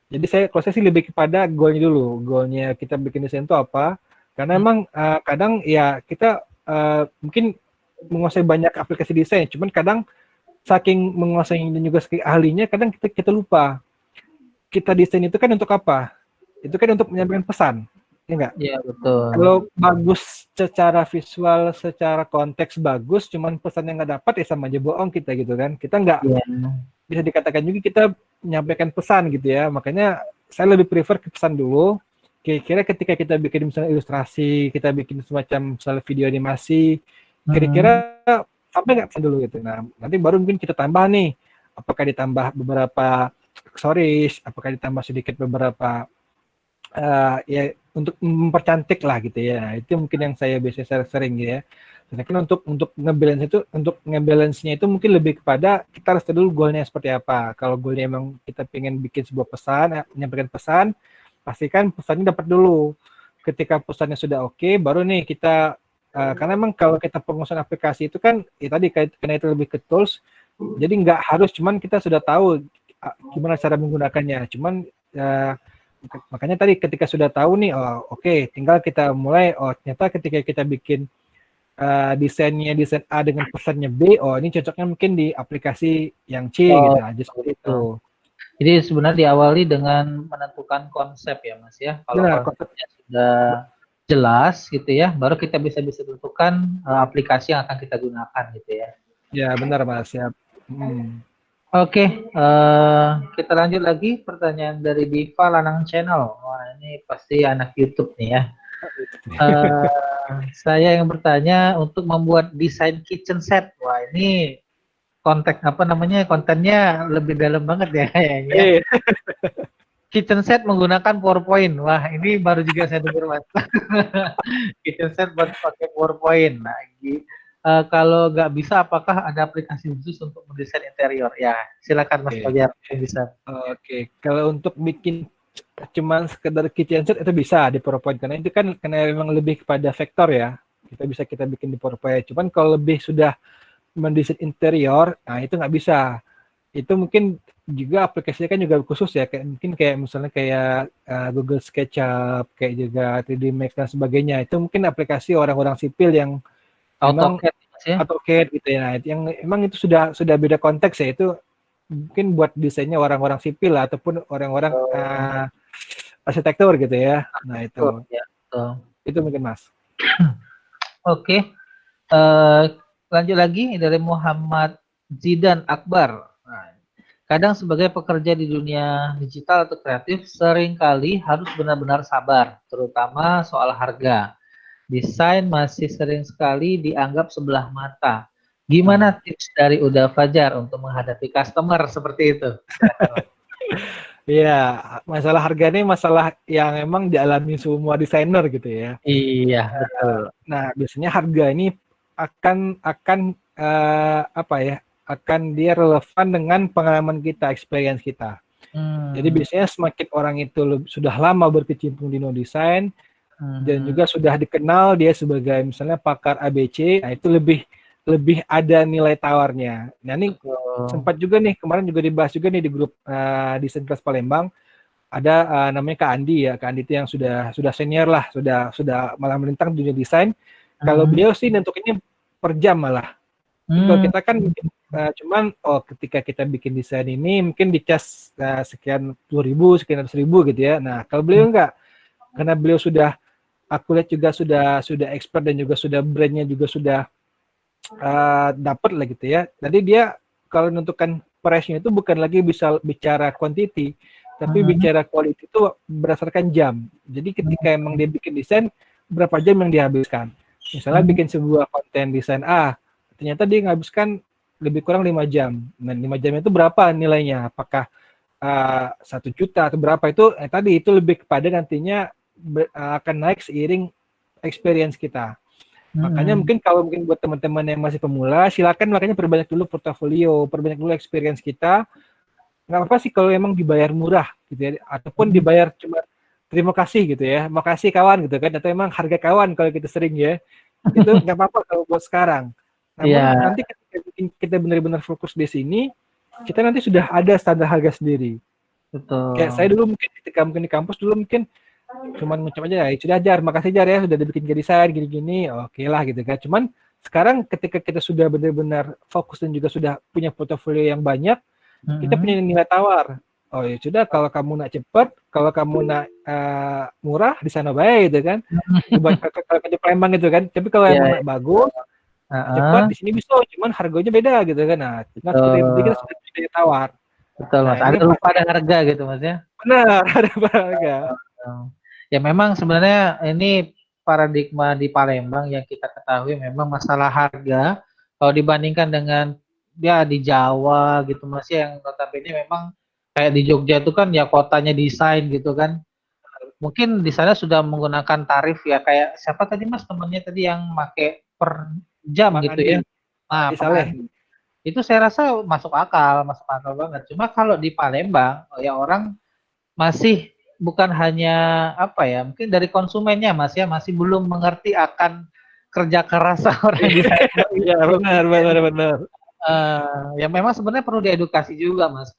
Jadi kalau saya sih lebih kepada goalnya dulu, goalnya kita bikin desain itu apa. Karena emang kadang ya kita mungkin menguasai banyak aplikasi desain, cuman kadang saking menguasai dan juga saking ahlinya, kadang kita lupa kita desain itu kan untuk apa. Itu kan untuk menyampaikan pesan, ya enggak? Iya, betul. Kalau bagus secara visual, secara konteks bagus, cuman pesannya nggak dapat, ya sama aja bohong kita gitu kan. Kita nggak bisa dikatakan juga kita menyampaikan pesan gitu ya. Makanya saya lebih prefer ke pesan dulu. Kira-kira ketika kita bikin misalnya ilustrasi, kita bikin semacam misalnya video animasi, kira-kira sampai nggak pesan dulu gitu. Nah, nanti baru mungkin kita tambah nih. Apakah ditambah beberapa aksesoris, apakah ditambah sedikit beberapa ya untuk mempercantik lah gitu ya. Itu mungkin yang saya biasanya sering gitu ya. Sedangkan untuk ngebalance-nya itu mungkin lebih kepada kita harus tahu dulu goalnya seperti apa. Kalau goalnya emang kita pengen bikin sebuah pesan, menyampaikan pesan, pastikan pesannya dapat dulu. Ketika pesannya sudah oke, baru nih kita karena emang kalau kita pengusahaan aplikasi itu kan ya tadi karena itu lebih ke tools, jadi nggak harus cuman kita sudah tahu gimana cara menggunakannya. Cuman makanya tadi ketika sudah tahu nih, oke, tinggal kita mulai, ternyata ketika kita bikin desainnya desain A dengan pesannya B, ini cocoknya mungkin di aplikasi yang C gitu aja, seperti itu. Jadi sebenarnya diawali dengan menentukan konsep ya Mas ya. Kalau konsepnya sudah jelas gitu ya, baru kita bisa tentukan aplikasi yang akan kita gunakan gitu ya. Ya benar Mas, ya. Oke, kita lanjut lagi pertanyaan dari Diva Lanang Channel. Wah, ini pasti anak YouTube nih ya. Saya yang bertanya untuk membuat desain kitchen set. Wah, ini kontennya lebih dalam banget ya kayaknya. Kitchen set menggunakan PowerPoint. Wah, ini baru juga saya dengar Mas. Kitchen set buat pakai PowerPoint. Nah, kalau nggak bisa, apakah ada aplikasi khusus untuk mendesain interior? Ya, silakan Mas Fajar, bisa. Oke, kalau untuk bikin cuman sekedar kitchen set itu bisa di PowerPoint, karena itu kan memang lebih kepada vektor ya. Kita bikin di PowerPoint. Cuman kalau lebih sudah mendesain interior, nah itu nggak bisa. Itu mungkin juga aplikasinya kan juga khusus ya, kayak misalnya kayak Google SketchUp, kayak juga 3D Max dan sebagainya. Itu mungkin aplikasi orang-orang sipil yang AutoCAD gitu ya. Yang emang itu sudah beda konteks ya, itu mungkin buat desainnya orang-orang sipil lah, ataupun orang-orang arsitektur gitu ya. Nah itu Ya, betul. itu mungkin Mas. Oke, lanjut lagi dari Muhammad Zidan Akbar. Nah, kadang sebagai pekerja di dunia digital atau kreatif, seringkali harus benar-benar sabar, terutama soal harga. Desain masih sering sekali dianggap sebelah mata. Gimana tips dari Uda Fajar untuk menghadapi customer seperti itu? Iya, masalah harga ini masalah yang emang dialami semua desainer gitu ya. Iya, betul. Nah, biasanya harga ini akan apa ya? Akan dia relevan dengan pengalaman kita, experience kita. Jadi biasanya semakin orang itu sudah lama berkecimpung di desain dan juga sudah dikenal dia sebagai misalnya pakar ABC, nah itu lebih ada nilai tawarnya. Nah ini sempat juga nih kemarin juga dibahas juga nih di grup desain kelas Palembang, ada namanya Kak Andi ya. Kak Andi itu yang sudah senior lah, sudah malah melintang dunia desain. Kalau beliau sih nentukinnya per jam malah. Kalau kita kan mungkin cuman ketika kita bikin desain ini mungkin dicas sekian 10.000, sekian 100.000 gitu ya. Nah kalau beliau enggak, karena beliau sudah, aku lihat juga sudah expert dan juga sudah brandnya juga sudah dapat lah gitu ya. Jadi dia kalau menentukan price-nya itu bukan lagi bisa bicara quantity, tapi bicara quality itu berdasarkan jam. Jadi ketika emang dia bikin desain, berapa jam yang dihabiskan. Misalnya bikin sebuah konten desain A, ternyata dia menghabiskan lebih kurang 5 jam. Nah 5 jam itu berapa nilainya? Apakah 1 juta atau berapa itu? Tadi itu lebih kepada nantinya akan naik seiring experience kita. Makanya mungkin kalau mungkin buat teman-teman yang masih pemula, silakan makanya perbanyak dulu portofolio, perbanyak dulu experience kita. Nggak apa-apa sih kalau emang dibayar murah gitu ya, ataupun dibayar cuma terima kasih gitu ya, makasih kawan gitu kan, atau emang harga kawan kalau kita sering ya, itu nggak apa-apa kalau buat sekarang. Namun nanti ketika kita benar-benar fokus di sini, kita nanti sudah ada standar harga sendiri. Betul. Kayak saya dulu mungkin ketika mungkin di kampus dulu mungkin cuman ngucap aja ya, sudah Jar, makasih Jar ya sudah dibikin ke desain gini-gini, oke lah gitu kan. Cuman sekarang ketika kita sudah benar-benar fokus dan juga sudah punya portofolio yang banyak, kita punya nilai tawar. Oh ya sudah, kalau kamu nak cepat, kalau kamu nak murah di sana baik gitu kan. Buat kalau kerja Palembang gitu kan. Tapi kalau yang nak bagus, cepat di sini bisa, cuman harganya beda gitu kan. Nah, kita sudah punya tawar. Betul Mas. Nah, ada lupa ada harga gitu Mas ya. Benar, ada harga. Ya memang sebenarnya ini paradigma di Palembang yang kita ketahui memang masalah harga kalau dibandingkan dengan ya di Jawa gitu Mas ya, yang notabene memang kayak di Jogja itu kan ya kotanya desain gitu kan. Mungkin di sana sudah menggunakan tarif ya kayak siapa tadi Mas temannya tadi yang make per jam gitu ya. Nah, itu saya rasa masuk akal banget. Cuma kalau di Palembang ya orang masih bukan hanya apa ya, mungkin dari konsumennya Mas ya masih belum mengerti akan kerja keras orang desain. Iya benar. Ya memang sebenarnya perlu diedukasi juga Mas.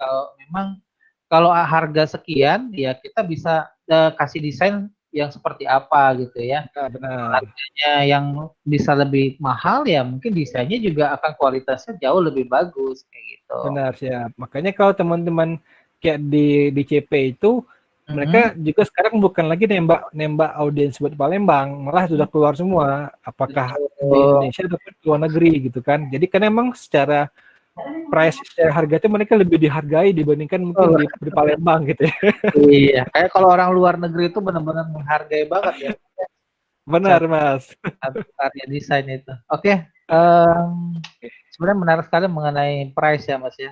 Kalau harga sekian ya kita bisa kasih desain yang seperti apa gitu ya. Benar. Harganya yang bisa lebih mahal ya mungkin desainnya juga akan kualitasnya jauh lebih bagus kayak gitu. Benar siap. Makanya kalau teman-teman kayak di CP itu mereka juga sekarang bukan lagi nembak audiens buat Palembang, malah sudah keluar semua. Apakah di Indonesia ataupun di luar negeri gitu kan. Jadi kan emang secara price, secara harga itu mereka lebih dihargai dibandingkan mungkin di Palembang gitu ya. Iya, kayak kalau orang luar negeri itu benar-benar menghargai banget ya. Benar Mas. Karya desain itu. Oke. Sebenarnya menarik sekali mengenai price ya Mas ya.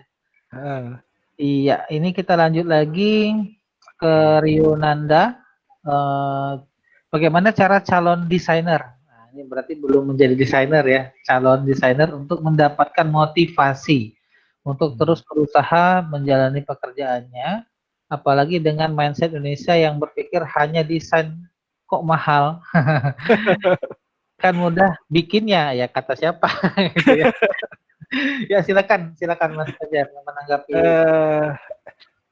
Iya, ini kita lanjut lagi ke Rio Nanda. Bagaimana cara calon desainer? Nah, ini berarti belum menjadi desainer ya. Calon desainer untuk mendapatkan motivasi untuk terus berusaha menjalani pekerjaannya, apalagi dengan mindset Indonesia yang berpikir hanya desain kok mahal. Kan mudah bikinnya ya kata siapa gitu ya. Ya silakan Mas Fajar menanggapi.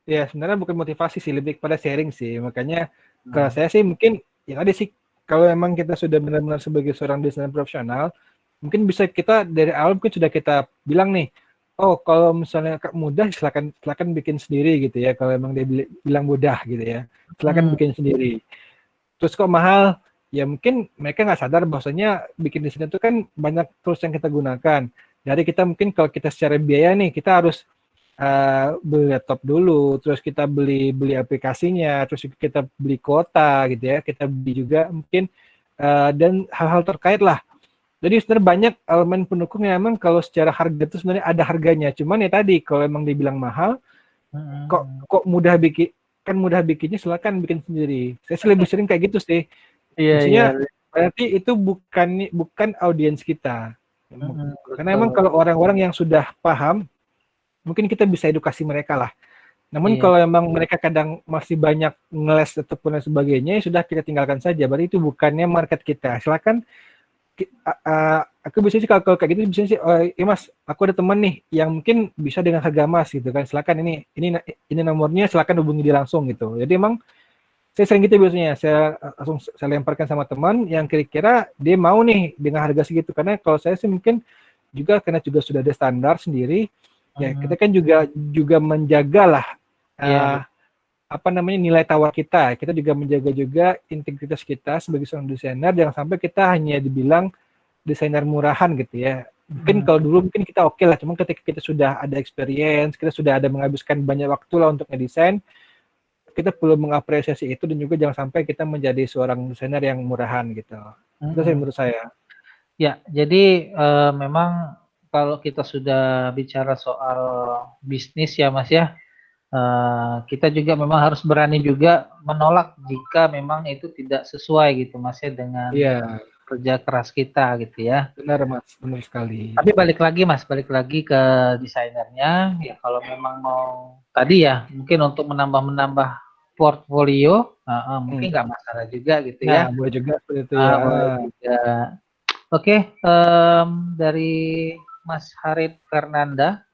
Ya sebenarnya bukan motivasi sih, lebih kepada sharing sih. Makanya kalau saya sih mungkin ya tadi sih, kalau memang kita sudah benar-benar sebagai seorang desainer profesional, mungkin bisa kita dari awal mungkin sudah kita bilang nih, oh kalau misalnya mudah silakan bikin sendiri gitu ya. Kalau emang dia bilang mudah gitu ya, silakan bikin sendiri. Terus kok mahal? Ya mungkin mereka nggak sadar bahwasanya bikin desain itu kan banyak tools yang kita gunakan. Jadi kita mungkin kalau kita secara biaya nih, kita harus beli laptop dulu, terus kita beli aplikasinya, terus kita beli kuota gitu ya, kita beli juga mungkin dan hal-hal terkait lah. Jadi sebenarnya banyak elemen pendukung yang emang kalau secara harga itu sebenarnya ada harganya. Cuman ya tadi kalau emang dibilang mahal, kok mudah mudah bikinnya, silakan bikin sendiri. Saya lebih sering kayak gitu sih. Maksudnya berarti itu bukan audiens kita. Karena emang kalau orang-orang yang sudah paham, mungkin kita bisa edukasi mereka lah. Namun kalau emang mereka kadang masih banyak ngeles ataupun lain sebagainya, ya sudah kita tinggalkan saja. Berarti itu bukannya market kita. Silakan. Aku bisa sih kalau kayak gitu bisa sih, oh, ya Mas, aku ada teman nih yang mungkin bisa dengan harga Mas gitu kan. Silakan ini nomornya, silakan hubungi dia langsung gitu. Jadi emang saya sering gitu biasanya, saya langsung saya lemparkan sama teman yang kira-kira dia mau nih dengan harga segitu. Karena kalau saya sih mungkin juga karena juga sudah ada standar sendiri, ya kita kan juga menjagalah nilai tawar kita. Kita juga menjaga juga integritas kita sebagai seorang desainer, jangan sampai kita hanya dibilang desainer murahan gitu ya. Mungkin kalau dulu mungkin kita oke lah, cuma ketika kita sudah ada experience, kita sudah ada menghabiskan banyak waktu lah untuk ngedesain, kita perlu mengapresiasi itu dan juga jangan sampai kita menjadi seorang desainer yang murahan gitu. Itu sih menurut saya. Ya, jadi memang kalau kita sudah bicara soal bisnis ya Mas ya, kita juga memang harus berani juga menolak jika memang itu tidak sesuai gitu Mas ya dengan kerja keras kita gitu ya. Benar Mas, benar sekali. Tapi balik lagi ke desainernya ya, kalau memang mau tadi ya mungkin untuk menambah portfolio mungkin nggak masalah juga gitu ya. Boleh juga seperti itu ya. Boleh juga. Oke, dari Mas Harith Fernanda.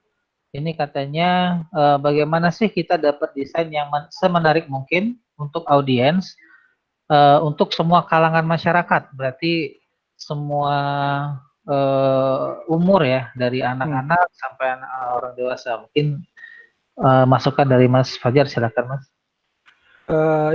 Ini katanya bagaimana sih kita dapat desain yang semenarik mungkin untuk audiens, untuk semua kalangan masyarakat, berarti semua umur ya, dari anak-anak sampai orang dewasa. Mungkin masukan dari Mas Fajar, silakan Mas.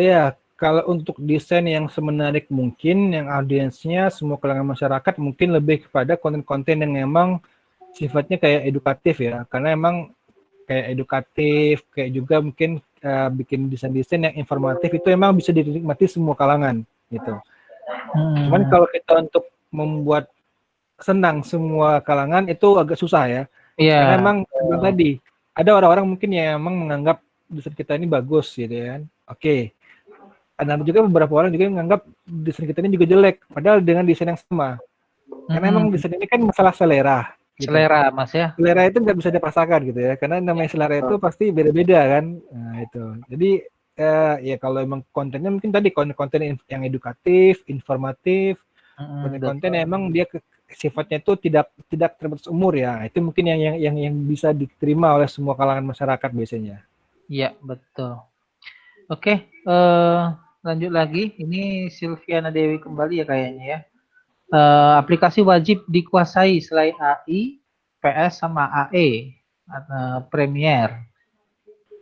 Ya, kalau untuk desain yang semenarik mungkin, yang audiensnya semua kalangan masyarakat, mungkin lebih kepada konten-konten yang memang sifatnya kayak edukatif ya, karena emang kayak edukatif, kayak juga mungkin bikin desain-desain yang informatif itu emang bisa dinikmati semua kalangan gitu. Cuman kalau kita untuk membuat senang semua kalangan itu agak susah ya. Karena emang tadi ada orang-orang mungkin yang emang menganggap desain kita ini bagus gitu ya kan. Oke. Ada juga beberapa orang juga yang menganggap desain kita ini juga jelek, padahal dengan desain yang sama. Karena emang desain ini kan masalah selera. Gitu. Selera Mas ya. Selera itu nggak bisa dipaksakan gitu ya, karena namanya selera itu pasti beda-beda kan. Nah itu. Jadi ya kalau emang kontennya mungkin tadi konten yang edukatif, informatif, konten yang emang dia sifatnya itu tidak terbatas umur ya. Itu mungkin yang bisa diterima oleh semua kalangan masyarakat biasanya. Iya betul. Oke, lanjut lagi. Ini Silviana Dewi kembali ya kayaknya ya. Aplikasi wajib dikuasai selain AI, PS sama AE, Premiere.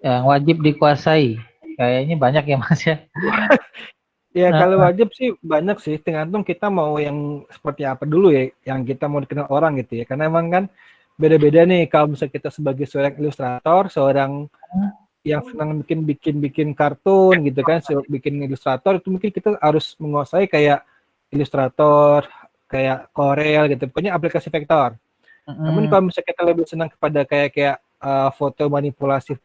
Yang wajib dikuasai. Kayaknya banyak ya Mas ya. Ya kalau wajib sih banyak sih, tergantung kita mau yang seperti apa dulu ya, yang kita mau dikenal orang gitu ya. Karena emang kan beda-beda nih, kalau misalnya kita sebagai seorang ilustrator, seorang yang senang bikin kartun gitu kan, bikin ilustrator itu mungkin kita harus menguasai kayak Illustrator, kayak Corel gitu, pokoknya aplikasi vektor. Namun kalau misalnya kita lebih senang kepada kayak foto manipulasi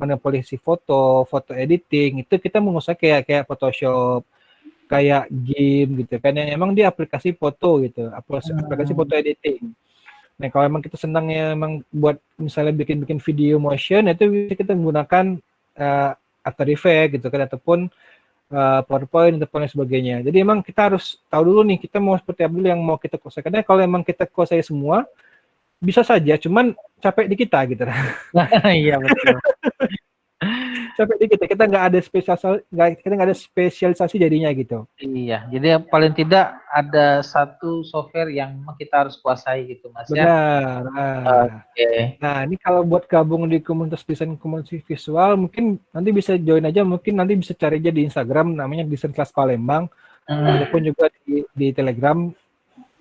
foto editing, itu kita menguasai kayak Photoshop, kayak GIMP gitu kan, yang emang dia aplikasi foto gitu, aplikasi foto editing. Nah kalau emang kita senangnya emang buat misalnya bikin video motion, itu bisa kita menggunakan After Effects gitu kan, ataupun PowerPoint ataupun sebagainya. Jadi emang kita harus tahu dulu nih kita mau seperti apa dulu yang mau kita kuasai. Karena kalau emang kita kuasai semua bisa saja, cuman capek di kita gitu. Iya betul. Sampai dikit ya, kita nggak ada spesialisasi jadinya gitu. Iya, jadi paling tidak ada satu software yang memang kita harus kuasai gitu Mas ya. Benar. Oke. Nah, ini kalau buat gabung di komunitas desain komunikasi visual, mungkin nanti bisa join aja, mungkin nanti bisa cari aja di Instagram, namanya Desain Kelas Palembang, ataupun juga di Telegram,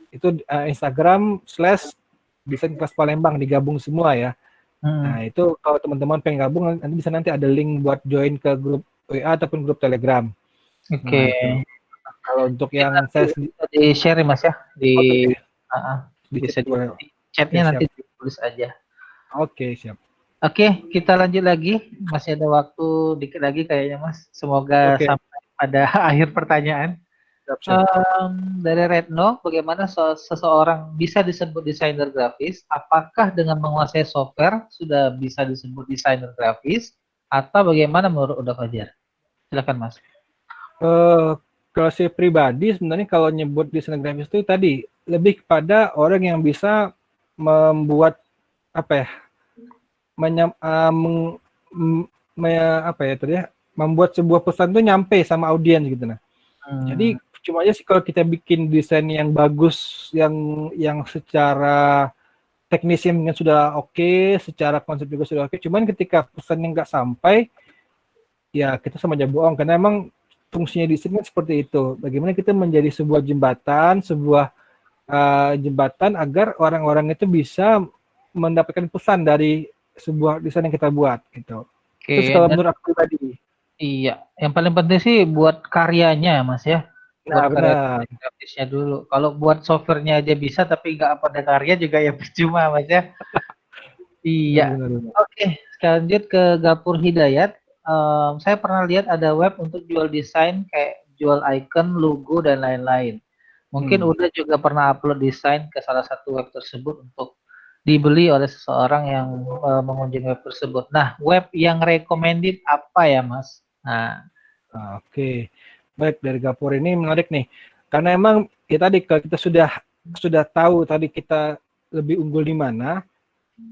itu Instagram/Desain Kelas Palembang, digabung semua ya. Nah, itu kalau teman-teman pengen gabung, nanti ada link buat join ke grup WA ataupun grup Telegram. Oke. Nah, kalau untuk yang saya di share ya Mas ya di bisa di chatnya nanti ditulis aja. Oke, siap. Oke, kita lanjut lagi. Masih ada waktu dikit lagi kayaknya Mas. Semoga sampai pada akhir pertanyaan. Dari Retno, bagaimana seseorang bisa disebut desainer grafis? Apakah dengan menguasai software sudah bisa disebut desainer grafis? Atau bagaimana menurut Uda Fajar? Silakan Mas. Kalau saya pribadi sebenarnya kalau nyebut desainer grafis itu tadi lebih kepada orang yang bisa membuat membuat sebuah pesan itu nyampe sama audiens gitu nah. Jadi cuma aja sih kalau kita bikin desain yang bagus, yang secara teknisnya mungkin sudah oke, secara konsep juga sudah oke. Cuman ketika pesannya nggak sampai, ya kita sama aja bohong. Karena emang fungsinya desain kan seperti itu. Bagaimana kita menjadi sebuah jembatan agar orang-orang itu bisa mendapatkan pesan dari sebuah desain yang kita buat gitu. Terus kalau menurut aku pribadi. Iya, yang paling penting sih buat karyanya Mas ya. Buat karya grafisnya dulu. Kalau buat softwarenya aja bisa tapi nggak pada karya juga ya percuma Mas ya. Iya. Oke, lanjut ke Gapur Hidayat. Saya pernah lihat ada web untuk jual desain kayak jual icon, logo dan lain-lain. Mungkin Uda juga pernah upload desain ke salah satu web tersebut untuk dibeli oleh seseorang yang mengunjungi web tersebut. Nah, web yang recommended apa ya, Mas? Nah, oke. Baik, dari Gapur ini menarik nih. Karena emang ya tadi kalau kita sudah tahu tadi kita lebih unggul di mana,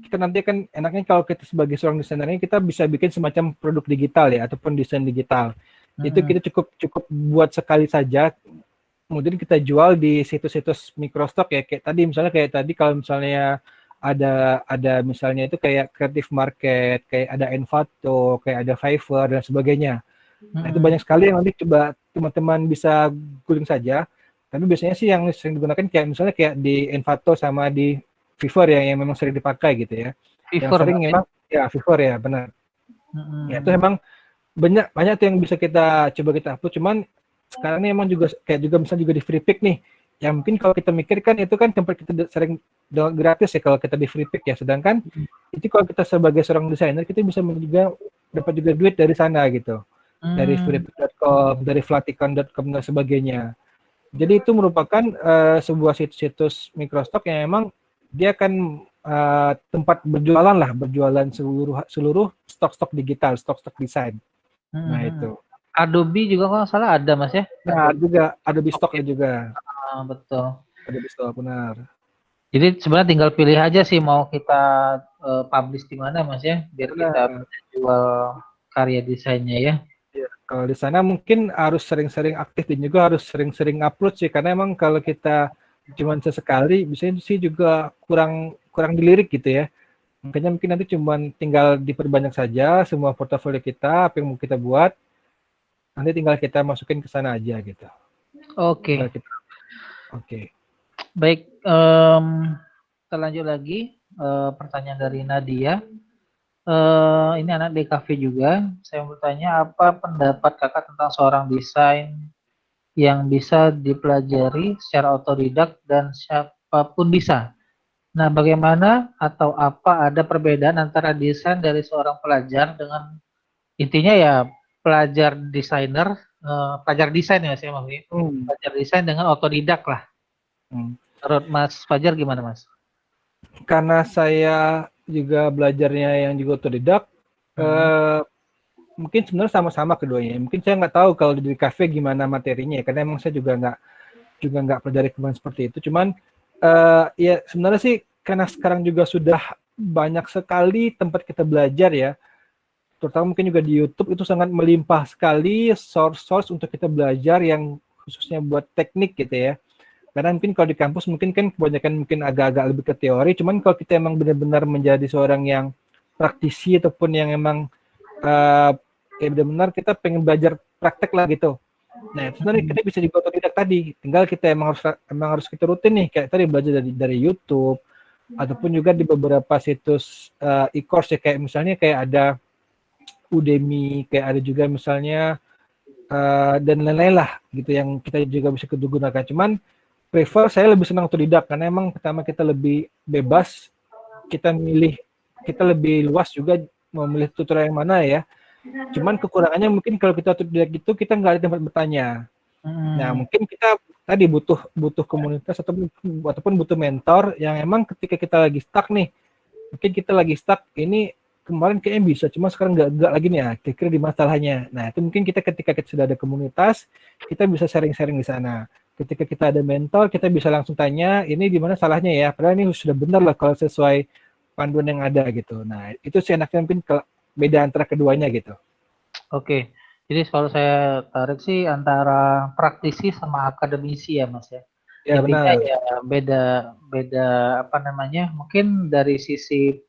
kita nanti kan enaknya kalau kita sebagai seorang desainer ini kita bisa bikin semacam produk digital ya ataupun desain digital. Itu kita cukup buat sekali saja. Kemudian kita jual di situs-situs microstock ya kayak tadi kalau misalnya ada misalnya itu kayak Creative Market, kayak ada Envato, kayak ada Fiverr dan sebagainya. Nah, itu banyak sekali yang nanti coba teman-teman bisa googling saja. Tapi biasanya sih yang sering digunakan kayak misalnya kayak di Envato sama di Fiverr ya yang memang sering dipakai gitu ya. Fiverr yang sering memang ya Fiverr ya benar. Ya itu memang banyak tuh yang bisa kita upload. Cuman sekarang ini emang juga misalnya juga di free pick nih. Yang mungkin kalau kita mikirkan itu kan tempat kita sering gratis ya kalau kita di free pick ya. Sedangkan itu kalau kita sebagai seorang desainer kita bisa dapat juga duit dari sana gitu. Dari freepik.com, dari flaticon.com dan sebagainya. Jadi itu merupakan sebuah situs microstock yang memang dia akan tempat berjualan seluruh stok-stok digital, stok-stok desain. Nah itu. Adobe juga kalau salah ada Mas ya? Nah juga Adobe Stocknya juga. Betul. Adobe Stock benar. Jadi sebenarnya tinggal pilih aja sih mau kita publish di mana Mas ya, biar kita jual karya desainnya ya. Ya, kalau di sana mungkin harus sering-sering aktif dan juga harus sering-sering upload sih karena emang kalau kita cuma sesekali biasanya sih juga kurang dilirik gitu ya. Makanya mungkin nanti cuma tinggal diperbanyak saja semua portofolio kita, apa yang mau kita buat. Nanti tinggal kita masukin ke sana aja gitu. Oke. Oke. Baik, kita lanjut lagi pertanyaan dari Nadia. Ini anak DKV juga. Saya mau bertanya apa pendapat kakak tentang seorang desain yang bisa dipelajari secara otodidak dan siapapun bisa. Nah, bagaimana atau apa ada perbedaan antara desain dari seorang pelajar dengan intinya ya pelajar desainer, pelajar desain ya saya maksudnya. Pelajar desain dengan otodidak lah. Menurut Mas Fajar gimana Mas? Karena saya juga belajarnya yang juga otodidak, mungkin sebenarnya sama-sama keduanya. Mungkin saya nggak tahu kalau di kafe gimana materinya, karena emang saya juga nggak pelajari kemarin seperti itu. Cuman ya sebenarnya sih karena sekarang juga sudah banyak sekali tempat kita belajar ya. terutama mungkin juga di YouTube itu sangat melimpah sekali source-source untuk kita belajar yang khususnya buat teknik gitu ya. Karena mungkin kalau di kampus mungkin kan kebanyakan mungkin agak-agak lebih ke teori, cuman kalau kita emang benar-benar menjadi seorang yang praktisi ataupun yang emang ya benar-benar kita pengen belajar praktek lah gitu. Nah, itu sebenarnya kita bisa juga otodidak tadi. Tinggal kita emang harus kita rutin nih, kayak tadi belajar dari YouTube ataupun juga di beberapa situs e-course ya, kayak misalnya kayak ada Udemy, kayak ada juga misalnya dan lain-lain lah gitu yang kita juga bisa gunakan. Cuman prefer saya lebih senang otodidak karena emang pertama kita lebih bebas, kita lebih luas juga mau milih tutorial yang mana ya. Cuman kekurangannya mungkin kalau kita otodidak gitu kita nggak ada tempat bertanya. Nah mungkin kita tadi butuh komunitas ataupun butuh mentor yang emang ketika kita lagi stuck nih, mungkin kita lagi stuck ini kemarin kayaknya bisa, cuma sekarang nggak lagi nih ya, kira-kira di masalahnya. Nah itu mungkin ketika kita sudah ada komunitas, kita bisa sharing-sharing di sana. Ketika kita ada mentor, kita bisa langsung tanya, ini di mana salahnya ya, padahal ini sudah benar lah kalau sesuai panduan yang ada gitu. Nah itu sih enaknya mungkin beda antara keduanya gitu. Oke, jadi kalau saya tarik sih antara praktisi sama akademisi ya Mas ya. Ya Intinya benar. ya beda apa namanya, mungkin dari sisi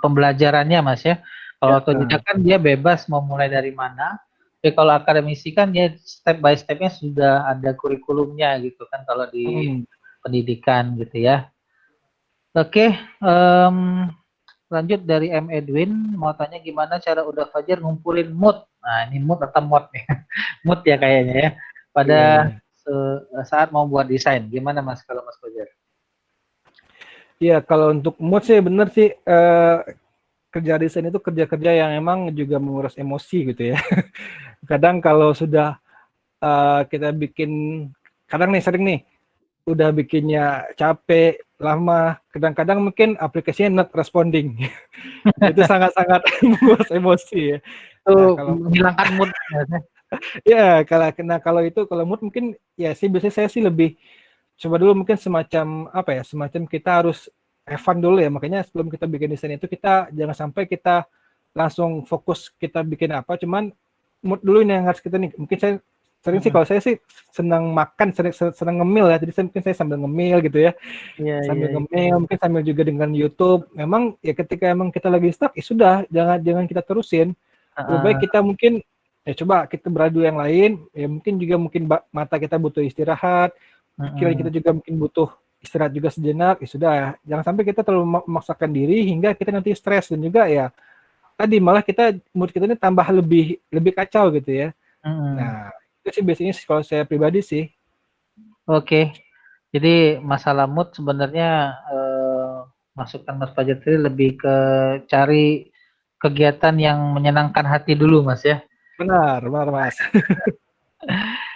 pembelajarannya Mas ya. Kalau otodidak kan dia bebas mau mulai dari mana. Tapi kalau akademisi kan dia step by step-nya sudah ada kurikulumnya gitu kan kalau di pendidikan gitu ya. Oke, lanjut dari M. Edwin, mau tanya gimana cara udah Fajar ngumpulin mood. Nah ini mood atau mod nih? Mood ya kayaknya ya. Pada saat mau buat desain, gimana Mas kalau Mas Fajar? Iya, kalau untuk mood sih bener sih, kerja desain itu kerja-kerja yang emang juga menguras emosi gitu ya. Kadang kalau sudah kita bikin, kadang nih sering nih, udah bikinnya capek, lama, kadang-kadang mungkin aplikasinya not responding. Itu sangat-sangat menguras emosi ya. Itu menghilangkan mood. Ya, kalau mood mungkin ya sih biasanya saya sih lebih coba dulu mungkin semacam apa ya, semacam kita harus have fun dulu ya. Makanya sebelum kita bikin desain itu kita jangan sampai kita langsung fokus kita bikin apa, cuman mood dulu ini yang harus kita nih. Mungkin saya sering sih kalau saya sih senang makan, senang ngemil ya. Jadi mungkin saya sambil ngemil gitu ya. Sambil ngemil, mungkin sambil juga dengan YouTube. Memang ya ketika emang kita lagi stuck, ya sudah jangan kita terusin. Lebih baik kita mungkin ya coba kita beradu yang lain. Ya mungkin mata kita butuh istirahat. Pikiran kita juga mungkin butuh istirahat juga sejenak. Ya sudah, jangan sampai kita terlalu memaksakan diri hingga kita nanti stres dan juga ya tadi malah mood kita ini tambah lebih kacau gitu ya. Nah, itu sih biasanya kalau saya pribadi sih. Oke. Jadi masalah mood sebenarnya masukan Mas Fajar tadi lebih ke cari kegiatan yang menyenangkan hati dulu Mas ya. Benar Mas.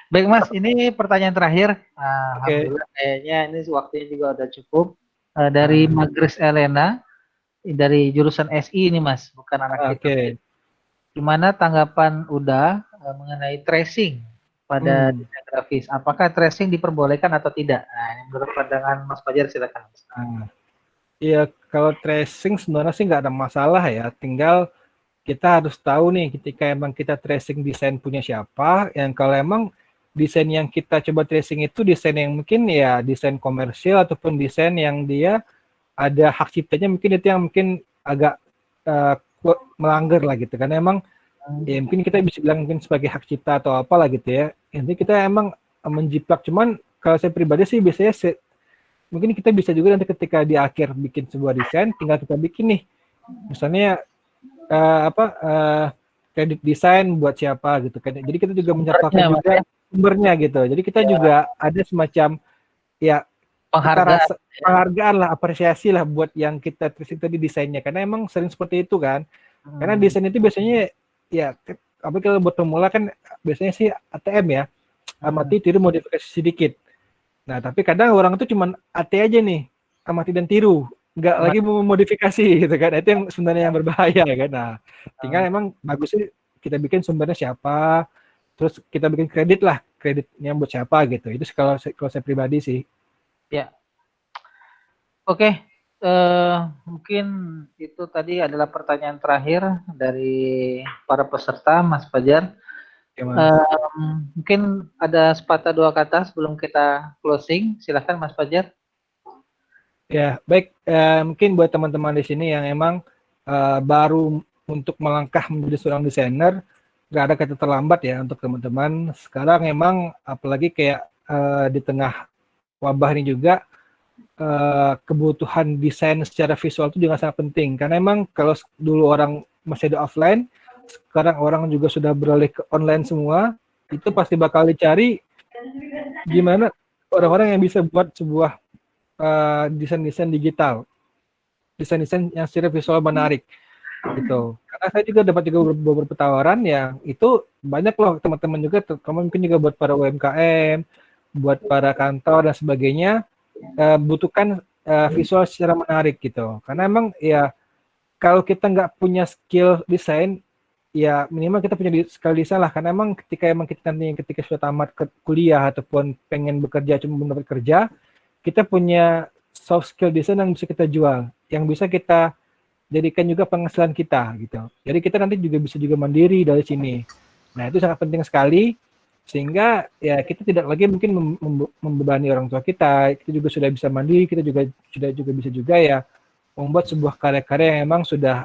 Baik Mas, ini pertanyaan terakhir. Alhamdulillah kayaknya ini waktunya juga udah cukup. Dari Magris Elena, dari jurusan SI ini Mas, bukan anak kita. Gimana tanggapan Uda mengenai tracing pada desain grafis? Apakah tracing diperbolehkan atau tidak? Nah, ini menurut pandangan Mas Fajar silakan. Iya, kalau tracing sebenarnya sih nggak ada masalah ya. Tinggal kita harus tahu nih ketika emang kita tracing desain punya siapa. Yang kalau emang desain yang kita coba tracing itu desain yang mungkin ya desain komersial ataupun desain yang dia ada hak ciptanya, mungkin itu yang mungkin agak melanggar lah gitu. Karena emang ya mungkin kita bisa bilang mungkin sebagai hak cipta atau apalah gitu ya. Intinya kita emang menjiplak. Cuman kalau saya pribadi sih biasanya mungkin kita bisa juga nanti ketika di akhir bikin sebuah desain tinggal kita bikin nih. Misalnya kredit desain buat siapa gitu kan. Jadi kita juga mencatatkan juga sumbernya gitu. Jadi kita juga ada semacam ya penghargaan lah, apresiasi lah buat yang kita tracing tadi desainnya. Karena emang sering seperti itu kan. Karena desain itu biasanya ya apa kalau buat pemula kan biasanya sih ATM ya. Amati, tiru, modifikasi sedikit. Nah, tapi kadang orang itu cuma AT aja nih. Amati dan tiru. Nggak lagi memodifikasi gitu kan. Itu yang sebenarnya yang berbahaya kan. Nah, tinggal emang bagus sih kita bikin sumbernya siapa, terus kita bikin kreditnya buat siapa gitu. Itu kalau saya pribadi sih. Ya. Oke. Mungkin itu tadi adalah pertanyaan terakhir dari para peserta, Mas Fajar. Oke, Mas. Mungkin ada sepatah dua kata sebelum kita closing. Silakan Mas Fajar. Ya, baik. Mungkin buat teman-teman di sini yang emang baru untuk melangkah menjadi seorang desainer, nggak ada kata terlambat ya untuk teman-teman. Sekarang emang apalagi kayak di tengah wabah ini juga, kebutuhan desain secara visual itu juga sangat penting. Karena emang kalau dulu orang masih ada offline, sekarang orang juga sudah beralih ke online semua, itu pasti bakal dicari gimana orang-orang yang bisa buat sebuah desain-desain digital, desain-desain yang secara visual menarik gitu. Karena saya juga dapat juga beberapa tawaran yang itu banyak loh teman-teman juga, terutama mungkin juga buat para UMKM, buat para kantor dan sebagainya, butuhkan visual secara menarik gitu. Karena emang ya kalau kita nggak punya skill desain, ya minimal kita punya skill desain lah. Karena emang kita nanti ketika sudah tamat kuliah ataupun pengen bekerja cuma mendapat kerja, kita punya soft skill design yang bisa kita jual, yang bisa kita jadikan juga penghasilan kita gitu. Jadi kita nanti juga bisa juga mandiri dari sini. Nah, itu sangat penting sekali sehingga ya kita tidak lagi mungkin membebani orang tua kita juga sudah bisa mandiri, kita juga bisa juga ya membuat sebuah karya-karya yang memang sudah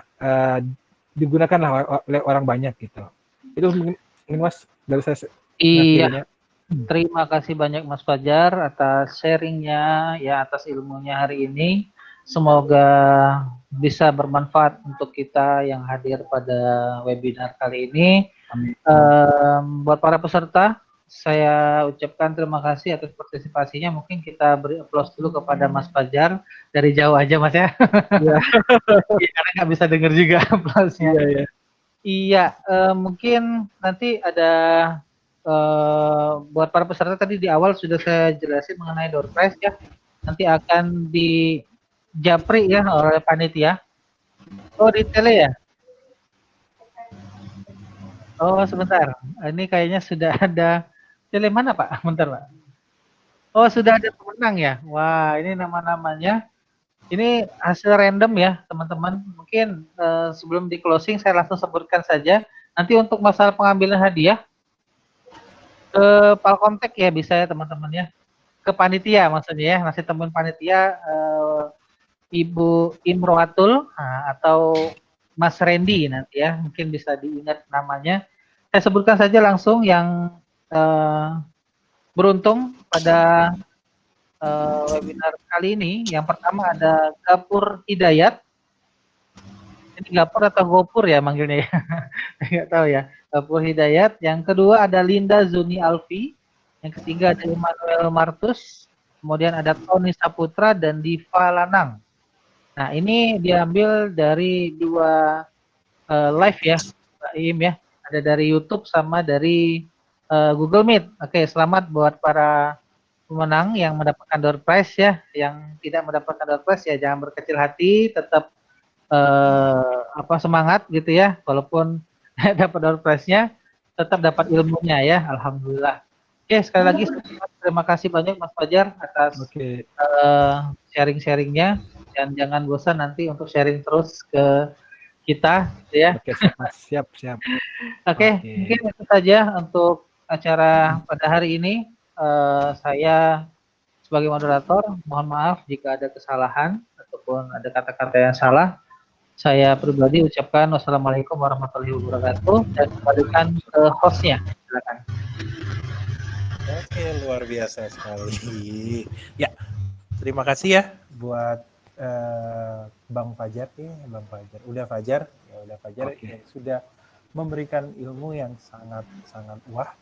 digunakan oleh orang banyak gitu. Itu mungkin Mas dari saya. Iya. Terima kasih banyak Mas Fajar atas sharingnya, ya atas ilmunya hari ini. Semoga bisa bermanfaat untuk kita yang hadir pada webinar kali ini. Buat para peserta, saya ucapkan terima kasih atas partisipasinya. Mungkin kita beri aplaus dulu kepada Mas Fajar dari jauh aja Mas ya. Iya. Karena nggak bisa dengar juga aplausnya. Iya, mungkin nanti ada buat para peserta tadi di awal sudah saya jelasin mengenai door prize ya. Nanti akan di japri ya oleh panitia. Oh, di tele ya? Oh, sebentar. Ini kayaknya sudah ada tele mana, Pak? Bentar, Pak. Oh, sudah ada pemenang ya? Wah, ini nama-namanya. Ini hasil random ya, teman-teman. Mungkin sebelum di closing saya langsung sebutkan saja. Nanti untuk masalah pengambilan hadiah, ke Palkontek ya bisa ya teman-teman ya, ke panitia maksudnya ya, ngasih temuin panitia Ibu Imroatul atau Mas Randy nanti ya, mungkin bisa diingat namanya. Saya sebutkan saja langsung yang beruntung pada webinar kali ini. Yang pertama ada Gapur Hidayat. Ini Gapur atau Gopur ya manggilnya ya, nggak tahu ya. Gapur Hidayat. Yang kedua ada Linda Zuni Alfi. Yang ketiga ada Emmanuel Martus. Kemudian ada Tony Saputra dan Diva Lanang. Nah ini diambil dari dua live ya, Mbak Im ya. Ada dari YouTube sama dari Google Meet. Oke, selamat buat para pemenang yang mendapatkan door prize ya. Yang tidak mendapatkan door prize ya jangan berkecil hati, tetap semangat gitu ya, walaupun dapat door prize-nya tetap dapat ilmunya ya, alhamdulillah. Oke, sekali lagi terima kasih banyak Mas Fajar atas sharing-sharingnya, dan jangan bosan nanti untuk sharing terus ke kita ya. Oke, siap. Oke, mungkin itu saja untuk acara pada hari ini. Saya sebagai moderator mohon maaf jika ada kesalahan ataupun ada kata-kata yang salah. Saya pribadi ucapkan wassalamualaikum warahmatullahi wabarakatuh dan kembalikan ke hostnya. Silakan. Oke, luar biasa sekali. Ya, terima kasih ya buat Bang Fajar nih, Bang Fajar. Udah Fajar yang sudah memberikan ilmu yang sangat wah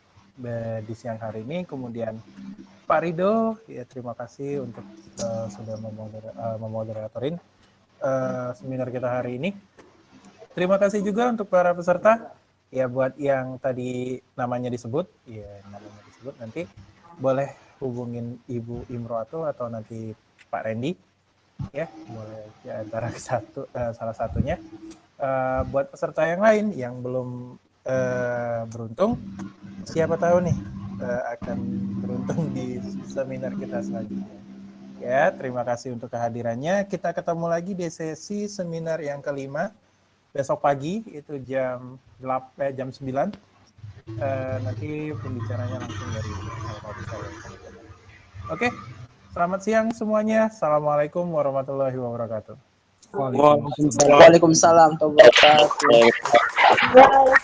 di siang hari ini. Kemudian Pak Rido, ya terima kasih untuk sudah memoderatorin seminar kita hari ini. Terima kasih juga untuk para peserta. Ya buat yang tadi namanya disebut, nanti boleh hubungin Ibu Imroatul atau nanti Pak Randy. Ya, boleh di antara salah satunya. Buat peserta yang lain yang belum beruntung, siapa tahu nih akan beruntung di seminar kita selanjutnya. Ya, terima kasih untuk kehadirannya. Kita ketemu lagi di sesi seminar yang kelima besok pagi itu jam 9. Nanti pembicaranya langsung dari saya. Oke, selamat siang semuanya. Assalamualaikum warahmatullahi wabarakatuh. Waalaikumsalam. Waalaikumsalam warahmatullahi wabarakatuh.